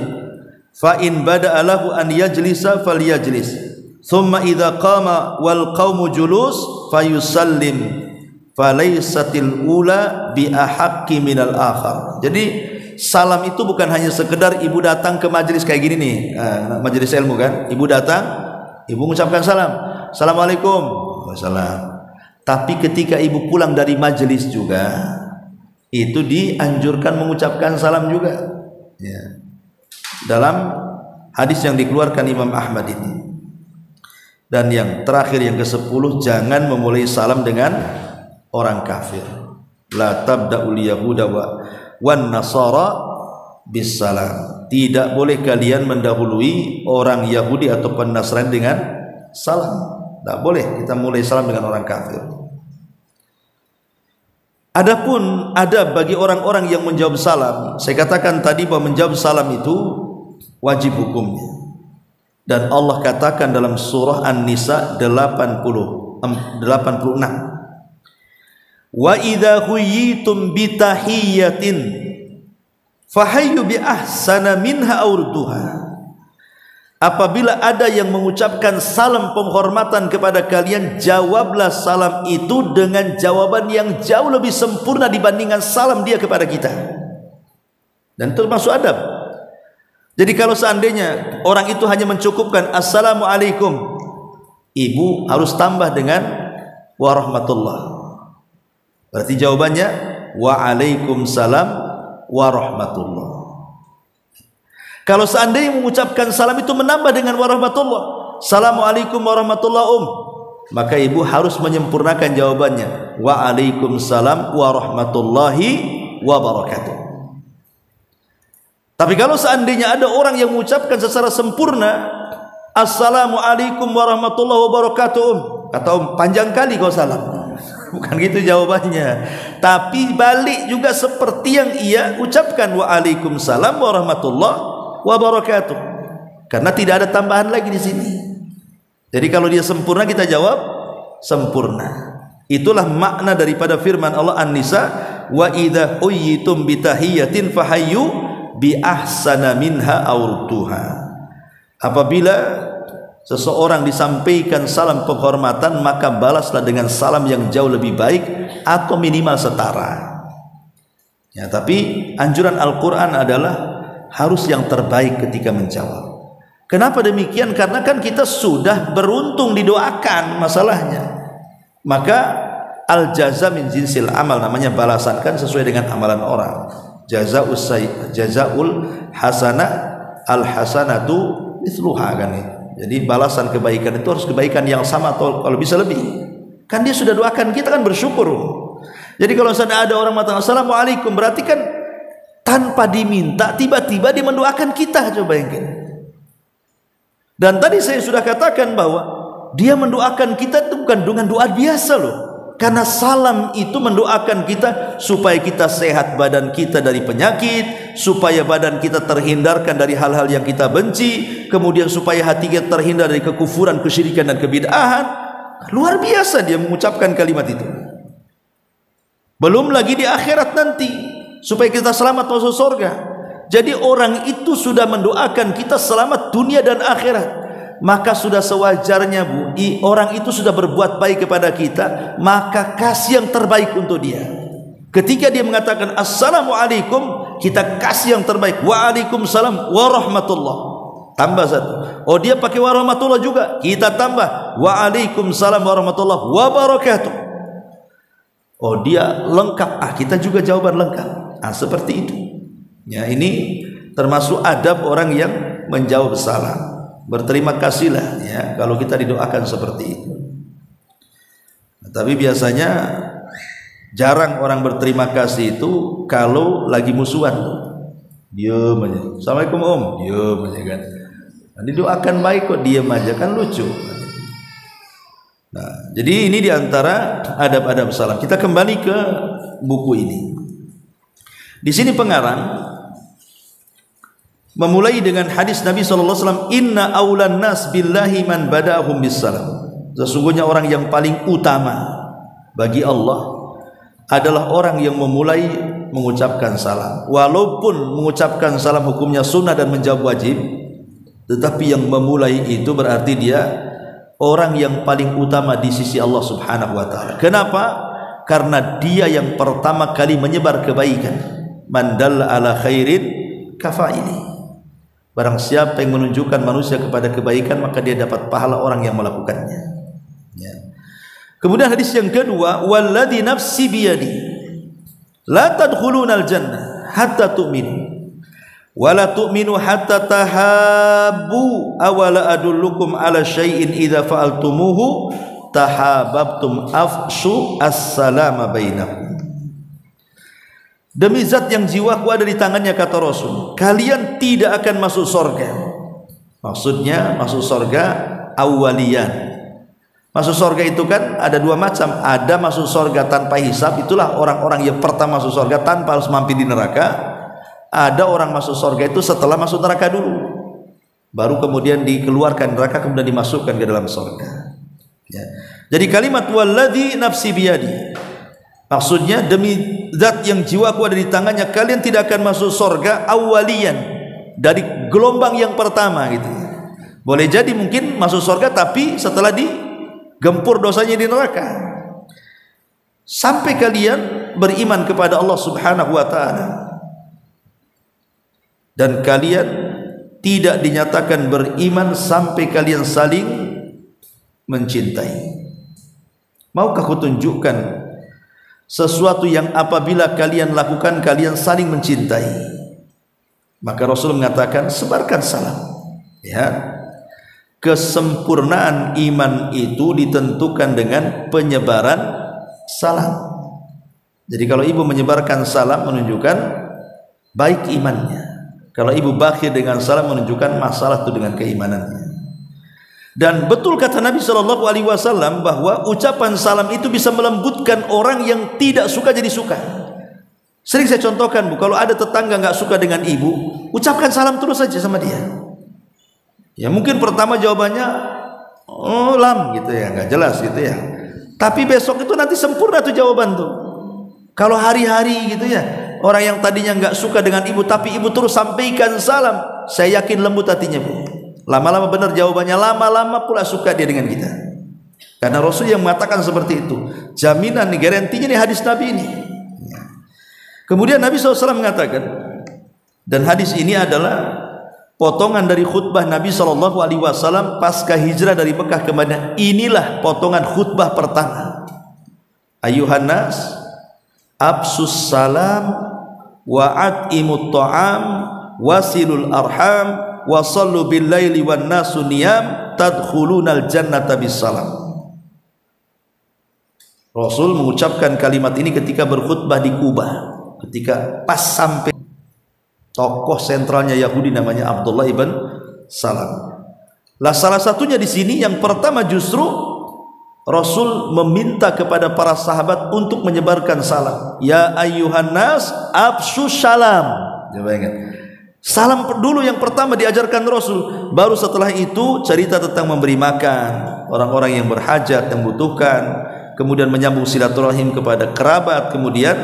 fa in bada'a lahu an yajlisa falyajlis, thumma idza qama wal qaumu julus fayusallim, falaysatil ula bi ahaqqi minal akhar. Jadi salam itu bukan hanya sekedar ibu datang ke majelis kayak gini nih, majelis ilmu kan, ibu datang, ibu mengucapkan salam, "Assalamualaikum." Waalaikumsalam. Tapi ketika ibu pulang dari majelis juga, itu dianjurkan mengucapkan salam juga. Ya. Dalam hadis yang dikeluarkan Imam Ahmad ini. Dan yang terakhir yang ke-10, jangan memulai salam dengan orang kafir. La tabda'ul yahuda wan nasara bis salam. Tidak boleh kalian mendahului orang Yahudi atau Nasrani dengan salam. Tidak boleh kita mulai salam dengan orang kafir. Adapun adab bagi orang-orang yang menjawab salam, saya katakan tadi bahwa menjawab salam itu wajib hukumnya. Dan Allah katakan dalam surah An-Nisa 86, wa idza huyitum bi tahiyyatin fahayyu bi ahsana minha aw rudduha. Apabila ada yang mengucapkan salam penghormatan kepada kalian, jawablah salam itu dengan jawaban yang jauh lebih sempurna dibandingkan salam dia kepada kita. Dan termasuk adab. Jadi kalau seandainya orang itu hanya mencukupkan assalamualaikum, ibu harus tambah dengan warahmatullah. Berarti jawabannya waalaikumsalam warahmatullah. Kalau seandainya mengucapkan salam itu menambah dengan warahmatullah, assalamualaikum warahmatullah maka ibu harus menyempurnakan jawabannya waalaikumsalam warahmatullahi wabarakatuh. Tapi kalau seandainya ada orang yang mengucapkan secara sempurna assalamualaikum warahmatullahi wabarakatuh, kata panjang kali kau salam, bukan gitu jawabannya, tapi balik juga seperti yang ia ucapkan waalaikumsalam warahmatullahi wabarakatuh, karena tidak ada tambahan lagi di sini. Jadi kalau dia sempurna kita jawab sempurna. Itulah makna daripada firman Allah An-Nisa, wa idza huyyitum bi tahiyyatin fahayyu bi ahsana minha aw rudduha. Apabila seseorang disampaikan salam penghormatan, maka balaslah dengan salam yang jauh lebih baik atau minimal setara. Ya, tapi anjuran Al-Qur'an adalah harus yang terbaik ketika menjawab. Kenapa demikian? Karena kan kita sudah beruntung didoakan masalahnya. Maka al jaza min jinsil amal, namanya balasan kan sesuai dengan amalan orang. Jazaul hasanah al hasanatu mithluha kan itu. Jadi balasan kebaikan itu harus kebaikan yang sama atau kalau bisa lebih. Kan dia sudah doakan kita, kan bersyukur. Jadi kalau ada orang mengatakan assalamualaikum, berarti kan tanpa diminta tiba-tiba dia mendoakan kita. Coba bayangkan. Dan tadi saya sudah katakan bahwa dia mendoakan kita itu bukan dengan doa biasa loh, karena salam itu mendoakan kita supaya kita sehat badan kita dari penyakit, supaya badan kita terhindarkan dari hal-hal yang kita benci, kemudian supaya hati kita terhindar dari kekufuran, kesyirikan dan kebid'ahan. Luar biasa dia mengucapkan kalimat itu. Belum lagi di akhirat nanti supaya kita selamat masuk surga. Jadi orang itu sudah mendoakan kita selamat dunia dan akhirat. Maka sudah sewajarnya Bu, orang itu sudah berbuat baik kepada kita, maka kasih yang terbaik untuk dia. Ketika dia mengatakan assalamualaikum, kita kasih yang terbaik, waalaikumsalam warahmatullah. Tambah satu. Oh dia pakai warahmatullah juga, kita tambah waalaikumsalam warahmatullah wabarakatuh. Oh dia lengkap, kita juga jawaban lengkap. Seperti itu. Ya, ini termasuk adab orang yang menjawab salam. Berterima kasihlah ya kalau kita didoakan seperti itu. Tapi biasanya jarang orang berterima kasih itu kalau lagi musuhan. Diam aja. Assalamualaikum Om, diam aja kan. Didoakan baik kok diam aja, kan lucu. Nah, jadi ini diantara adab-adab salam. Kita kembali ke buku ini. Di sini pengarang memulai dengan hadis Nabi SAW, inna awlan nas billahi man bada'ahum bisalam. Sesungguhnya orang yang paling utama bagi Allah adalah orang yang memulai mengucapkan salam. Walaupun mengucapkan salam hukumnya sunnah dan menjawab wajib, tetapi yang memulai itu berarti dia orang yang paling utama di sisi Allah Subhanahu wa ta'ala. Kenapa? Karena dia yang pertama kali menyebar kebaikan. Man dalla ala khairin kafaili. Barang siapa yang menunjukkan manusia kepada kebaikan, maka dia dapat pahala orang yang melakukannya. Ya. Kemudian hadis yang kedua, walladzi nafsi biyadi la tadkhulunal jannah hatta tu'minu wa la tu'minu hatta tahabbu awala adullukum ala syai'in idza fa'altumuhu tahabbtum afshu as-salama bainakum. Demi zat yang jiwaku ada di tangannya, kata Rasul, kalian tidak akan masuk surga. Maksudnya masuk surga awalian. Masuk surga itu kan ada dua macam. Ada masuk surga tanpa hisab, itulah orang-orang yang pertama masuk surga tanpa harus mampir di neraka. Ada orang masuk surga itu setelah masuk neraka dulu, baru kemudian dikeluarkan neraka, kemudian dimasukkan ke dalam surga. Ya. Jadi kalimat walladzi nafsi biyadi, maksudnya demi zat yang jiwaku ada di tangannya, kalian tidak akan masuk surga awalian, dari gelombang yang pertama gitu. Boleh jadi mungkin masuk surga tapi setelah digempur dosanya di neraka, sampai kalian beriman kepada Allah Subhanahu wa taala. Dan kalian tidak dinyatakan beriman sampai kalian saling mencintai. Maukah kutunjukkan sesuatu yang apabila kalian lakukan kalian saling mencintai? Maka Rasul mengatakan sebarkan salam. Ya, kesempurnaan iman itu ditentukan dengan penyebaran salam. Jadi kalau ibu menyebarkan salam menunjukkan baik imannya. Kalau ibu bakhil dengan salam menunjukkan masalah itu dengan keimanannya. Dan betul kata Nabi SAW bahwa ucapan salam itu bisa melembutkan orang yang tidak suka jadi suka. Sering saya contohkan, Bu, kalau ada tetangga nggak suka dengan ibu, ucapkan salam terus saja sama dia. Ya mungkin pertama jawabannya oh lam gitu ya, nggak jelas gitu ya. Tapi besok itu nanti sempurna tuh jawaban tuh. Kalau hari-hari gitu ya, orang yang tadinya nggak suka dengan ibu tapi ibu terus sampaikan salam, saya yakin lembut hatinya, Bu. Lama-lama benar jawabannya, lama-lama pula suka dia dengan kita. Karena Rasul yang mengatakan seperti itu. Jaminan nih, garantinya nih hadis Nabi ini. Kemudian Nabi SAW mengatakan, dan hadis ini adalah potongan dari khutbah Nabi SAW pasca hijrah dari Mekah ke Madinah. Inilah potongan khutbah pertama. Ayuhan nas, absus salam wa'at'imut ta'am wasilul arham wasallu bil laili wan nasu niyam tadkhulunal jannata bisalam. Rasul mengucapkan kalimat ini ketika berkhutbah di Kubah, ketika pas sampai tokoh sentralnya Yahudi namanya Abdullah ibn Salam. Lah salah satunya di sini yang pertama justru Rasul meminta kepada para sahabat untuk menyebarkan salam. Ya ayyuhan nas absus salam. Coba ingat. Salam dulu yang pertama diajarkan Rasul. Baru setelah itu cerita tentang memberi makan orang-orang yang berhajat, yang membutuhkan. Kemudian menyambung silaturahim kepada kerabat. Kemudian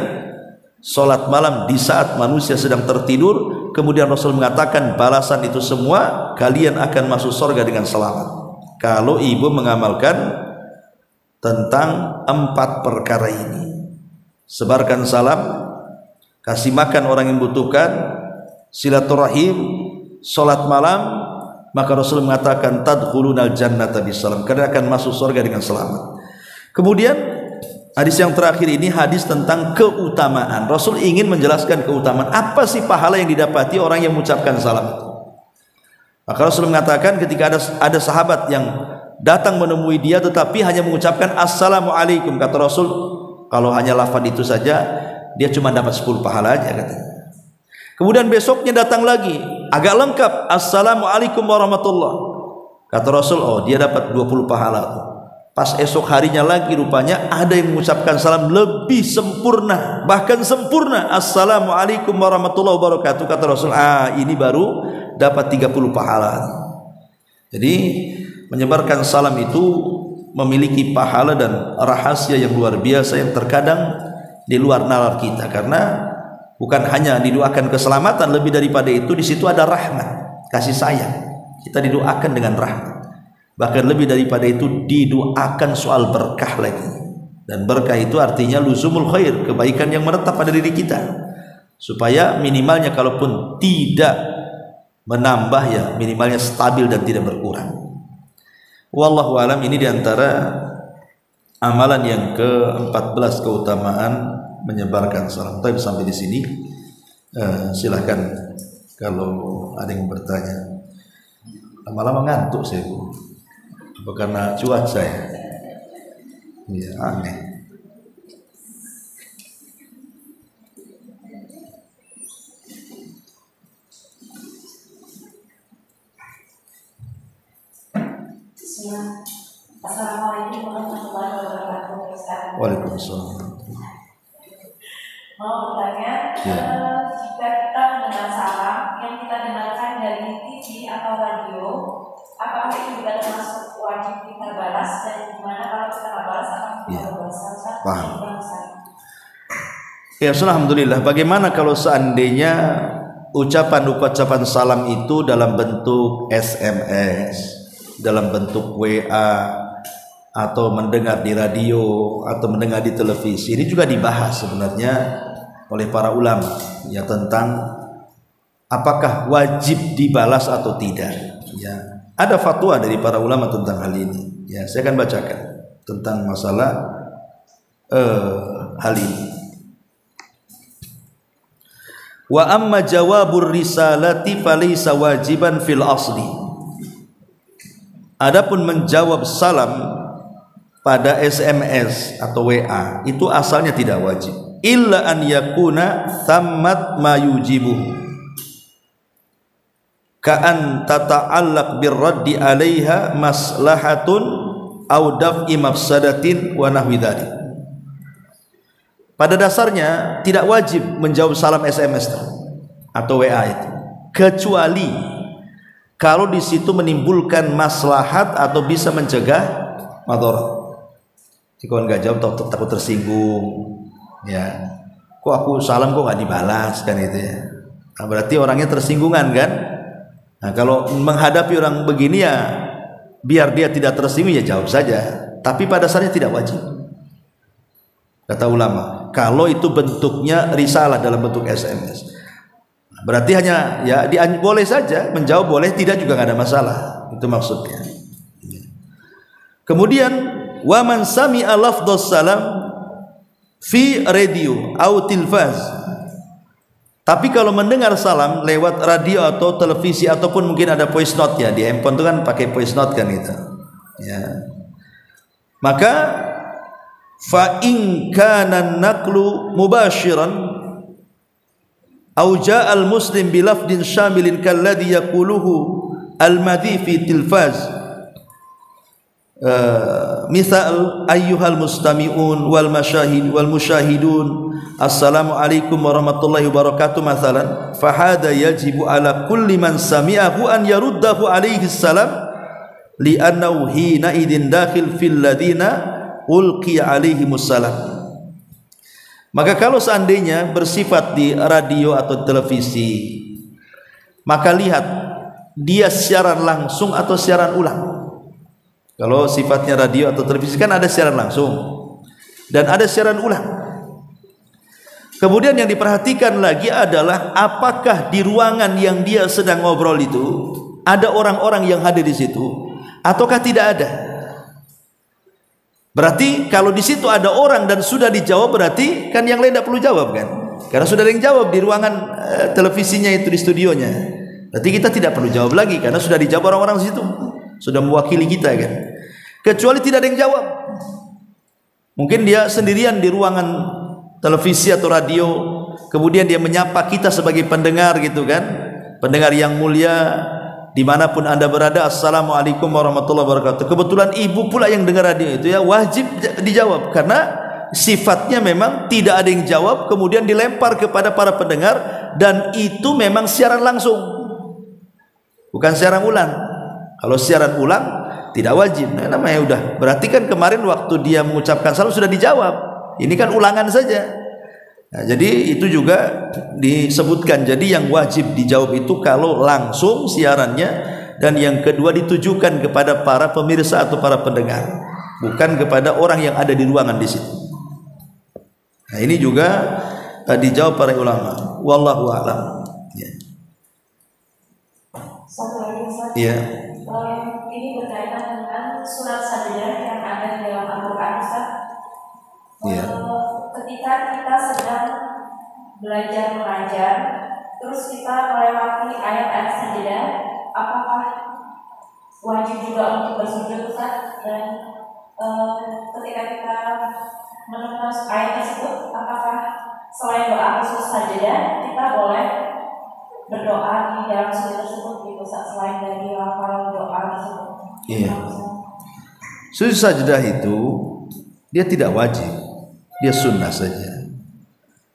sholat malam di saat manusia sedang tertidur. Kemudian Rasul mengatakan balasan itu semua kalian akan masuk surga dengan selamat kalau ibu mengamalkan tentang 4 perkara ini. Sebarkan salam, kasih makan orang yang membutuhkan, silaturahim, salat malam, maka Rasul mengatakan tadkhulunal jannata bisalam, kalian akan masuk surga dengan selamat. Kemudian hadis yang terakhir ini hadis tentang keutamaan. Rasul ingin menjelaskan keutamaan apa sih pahala yang didapati orang yang mengucapkan salam itu. Maka Rasul mengatakan ketika ada sahabat yang datang menemui dia tetapi hanya mengucapkan assalamualaikum, kata Rasul kalau hanya lafaz itu saja dia cuma dapat 10 pahala aja katanya. Kemudian besoknya datang lagi agak lengkap assalamualaikum warahmatullah, kata Rasul oh dia dapat 20 pahala. Pas esok harinya lagi rupanya ada yang mengucapkan salam lebih sempurna, bahkan sempurna, assalamualaikum warahmatullahi wabarakatuh, kata Rasul ini baru dapat 30 pahala. Jadi menyebarkan salam itu memiliki pahala dan rahasia yang luar biasa yang terkadang di luar nalar kita, karena bukan hanya didoakan keselamatan, lebih daripada itu di situ ada rahmat, kasih sayang. Kita didoakan dengan rahmat. Bahkan lebih daripada itu didoakan soal berkah lagi. Dan berkah itu artinya luzumul khair, kebaikan yang menetap pada diri kita. Supaya minimalnya kalaupun tidak menambah ya minimalnya stabil dan tidak berkurang. Wallahu alam, ini diantara amalan yang ke-14 keutamaan menyebarkan salam. Tapi sampai di sini silahkan kalau ada yang bertanya. Lama-lama ngantuk saya, Bu. Apa karena cuaca ya? Iya, aneh. Assalamualaikum warahmatullahi wabarakatuh. Waalaikumsalam. Mau bertanya, jika kita mendengar salam yang kita dengarkan dari TV atau radio, apakah itu juga termasuk wajib kita balas, dan gimana kalau kita nggak balas, apakah kita balas? Paham. Ya, alhamdulillah. Bagaimana kalau seandainya ucapan salam itu dalam bentuk SMS, dalam bentuk WA, atau mendengar di radio atau mendengar di televisi? Ini juga dibahas sebenarnya oleh para ulama, ya, tentang apakah wajib dibalas atau tidak. Ya, ada fatwa dari para ulama tentang hal ini. Ya, saya akan bacakan tentang masalah hal ini. Wa amma jawabur risalati falaysa wajiban fil asli. Adapun menjawab salam pada SMS atau WA itu asalnya tidak wajib, illa an yakuna thammat ma yujibuhu, ka an tata'allaq birraddi 'alaiha maslahatun aw daf'i mafsadatin wa nahwi dzalik. Pada dasarnya tidak wajib menjawab salam SMS atau WA itu, kecuali kalau di situ menimbulkan maslahat atau bisa mencegah madarat. Jika nggak jawab takut tersinggung, ya, kok aku salam kok nggak dibalas, kan itu ya. Nah, berarti orangnya tersinggungan kan. Nah, kalau menghadapi orang begini ya biar dia tidak tersinggung ya jawab saja, tapi pada dasarnya tidak wajib, kata ulama. Kalau itu bentuknya risalah dalam bentuk SMS, berarti hanya ya boleh saja menjawab, boleh, tidak juga nggak ada masalah, itu maksudnya. Kemudian wa man sami'a lafdhas salam fi radio atau tilfaz, tapi kalau mendengar salam lewat radio atau televisi ataupun mungkin ada voice note, ya, di handphone itu kan pakai voice note kan itu, ya, maka fa in kana naqlu mubashiran aw jaa al muslim bi lafdin syamilin kalladhi yaquluhu al madhi fi tilfaz, misal ayyuhal mustami'un wal musyahidun assalamu alaikum warahmatullahi wabarakatuh mathalan, fa hadha yajibu ala kulli man sami'ahu an yaruddahu alaihi salam li'annahu hina idin dakhil fil ladina ulqi alaihi musallam. Maka kalau seandainya bersifat di radio atau televisi, maka lihat dia siaran langsung atau siaran ulang. Kalau sifatnya radio atau televisi kan ada siaran langsung dan ada siaran ulang. Kemudian yang diperhatikan lagi adalah apakah di ruangan yang dia sedang ngobrol itu ada orang-orang yang hadir di situ ataukah tidak ada. Berarti kalau di situ ada orang dan sudah dijawab, berarti kan yang lain tidak perlu jawab kan? Karena sudah ada yang jawab di ruangan televisinya itu, di studionya. Berarti kita tidak perlu jawab lagi karena sudah dijawab orang-orang di situ, sudah mewakili kita kan. Kecuali tidak ada yang jawab. Mungkin dia sendirian di ruangan televisi atau radio, kemudian dia menyapa kita sebagai pendengar gitu kan, pendengar yang mulia dimanapun anda berada, assalamualaikum warahmatullahi wabarakatuh. Kebetulan ibu pula yang dengar radio itu, ya, wajib dijawab karena sifatnya memang tidak ada yang jawab kemudian dilempar kepada para pendengar, dan itu memang siaran langsung, bukan siaran ulang. Kalau siaran ulang tidak wajib. Nah, namanya udah, berarti kan kemarin waktu dia mengucapkan salam sudah dijawab, ini kan ulangan saja. Nah, jadi itu juga disebutkan. Jadi yang wajib dijawab itu kalau langsung siarannya, dan yang kedua ditujukan kepada para pemirsa atau para pendengar, bukan kepada orang yang ada di ruangan di situ. Nah, ini juga dijawab para ulama. Wallahu a'lam. Ya. Satu lagi, Ustaz. Ya. Ini berkaitan dengan surat sajdah yang ada di dalam Al-Quran, Ustaz. Ya. Ketika kita sedang belajar mengajar, terus kita melewati ayat-ayat sajdah, apakah wajib juga untuk bersujud, Ustaz? Dan ketika kita mendengar ayat tersebut, apakah selain doa khusus sajdah, kita boleh berdoa di dalam sujud tersebut gitu, Ustaz, selain dari lafal doa tersebut? Iya. Sujud sajdah itu dia tidak wajib, dia sunnah saja.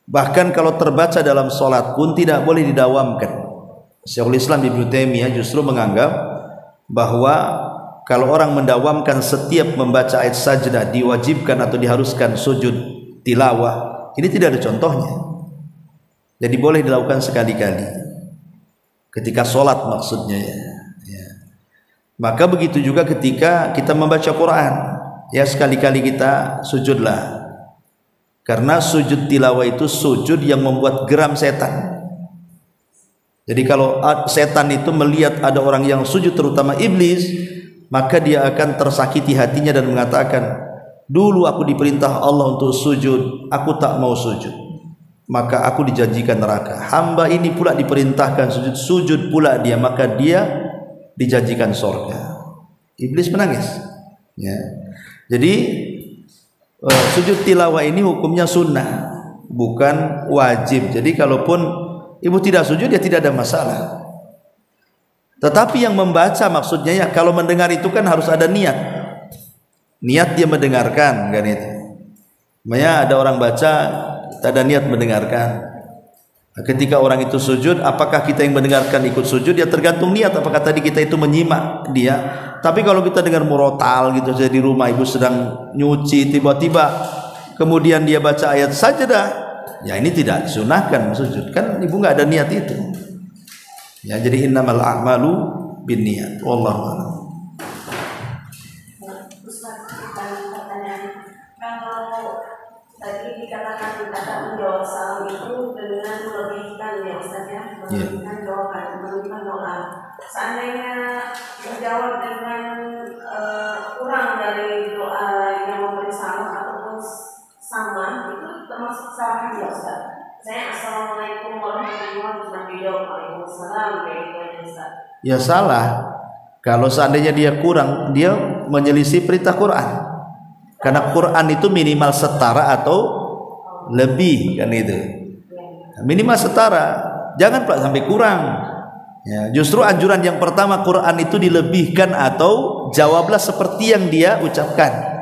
Bahkan kalau terbaca dalam sholat pun tidak boleh didawamkan. Syekhul Islam Ibnu Taimiyah justru menganggap bahwa kalau orang mendawamkan setiap membaca ayat sajdah diwajibkan atau diharuskan sujud tilawah, ini tidak ada contohnya. Jadi boleh dilakukan sekali-kali ketika sholat maksudnya ya. Maka begitu juga ketika kita membaca Quran, ya sekali-kali kita sujudlah. Karena sujud tilawah itu sujud yang membuat geram setan. Jadi kalau setan itu melihat ada orang yang sujud, terutama iblis, maka dia akan tersakiti hatinya dan mengatakan, dulu aku diperintah Allah untuk sujud, aku tak mau sujud, maka aku dijanjikan neraka. Hamba ini pula diperintahkan sujud, sujud pula dia, maka dia dijanjikan surga. Iblis menangis ya. Jadi sujud tilawah ini hukumnya sunnah, bukan wajib. Jadi kalaupun ibu tidak sujud ya tidak ada masalah. Tetapi yang membaca maksudnya ya, kalau mendengar itu kan harus ada niat. Niat dia mendengarkan kan itu. Makanya ada orang baca tak ada niat mendengarkan. Ketika orang itu sujud, apakah kita yang mendengarkan ikut sujud? Ya tergantung niat. Apakah tadi kita itu menyimak dia? Tapi kalau kita dengar murotal gitu saja di rumah, ibu sedang nyuci, tiba-tiba kemudian dia baca ayat sajdah, ya ini tidak disunahkan sujud. Kan ibu nggak ada niat itu. Ya jadi innamal a'malu binniyat. Wallahu a'lam. Ustaz, pertanyaan, kalau tadi dikatakan kata menjawab salam itu dengan melebihkan ya Ustaz ya, melebihkan doa, melebihkan doa. Seandainya menjawab dengan kurang dari doa yang memberi salam ataupun sama, itu termasuk salah ya Ustaz. Saya assalamualaikum warahmatullahi wabarakatuh, waalaikumsalam kayak gitu Ustaz. Ya salah. Kalau seandainya dia kurang, dia menyelisih perintah Quran. Karena Quran itu minimal setara atau lebih kan itu. Minimal setara, jangan pula sampai kurang. Ya, justru anjuran yang pertama Quran itu dilebihkan atau jawablah seperti yang dia ucapkan.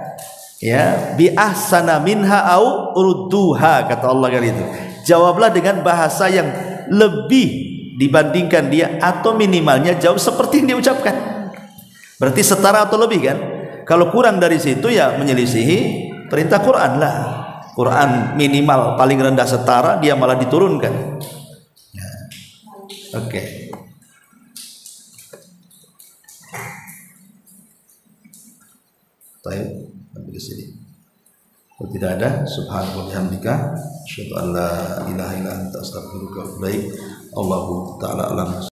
Ya, bi ahsana minha au urduha kata Allah kan itu. Jawablah dengan bahasa yang lebih dibandingkan dia atau minimalnya jawab seperti yang dia ucapkan. Berarti setara atau lebih kan? Kalau kurang dari situ ya menyelisihi perintah Quran lah. Quran minimal paling rendah setara, dia malah diturunkan. Ya. Oke. Baik, sampai di sini. Kalau tidak ada, subhanallahi wa bihamdika, asyhadu an la ilaha illa anta, astaghfiruka wa atubu ilaik. Allahu ta'ala alam.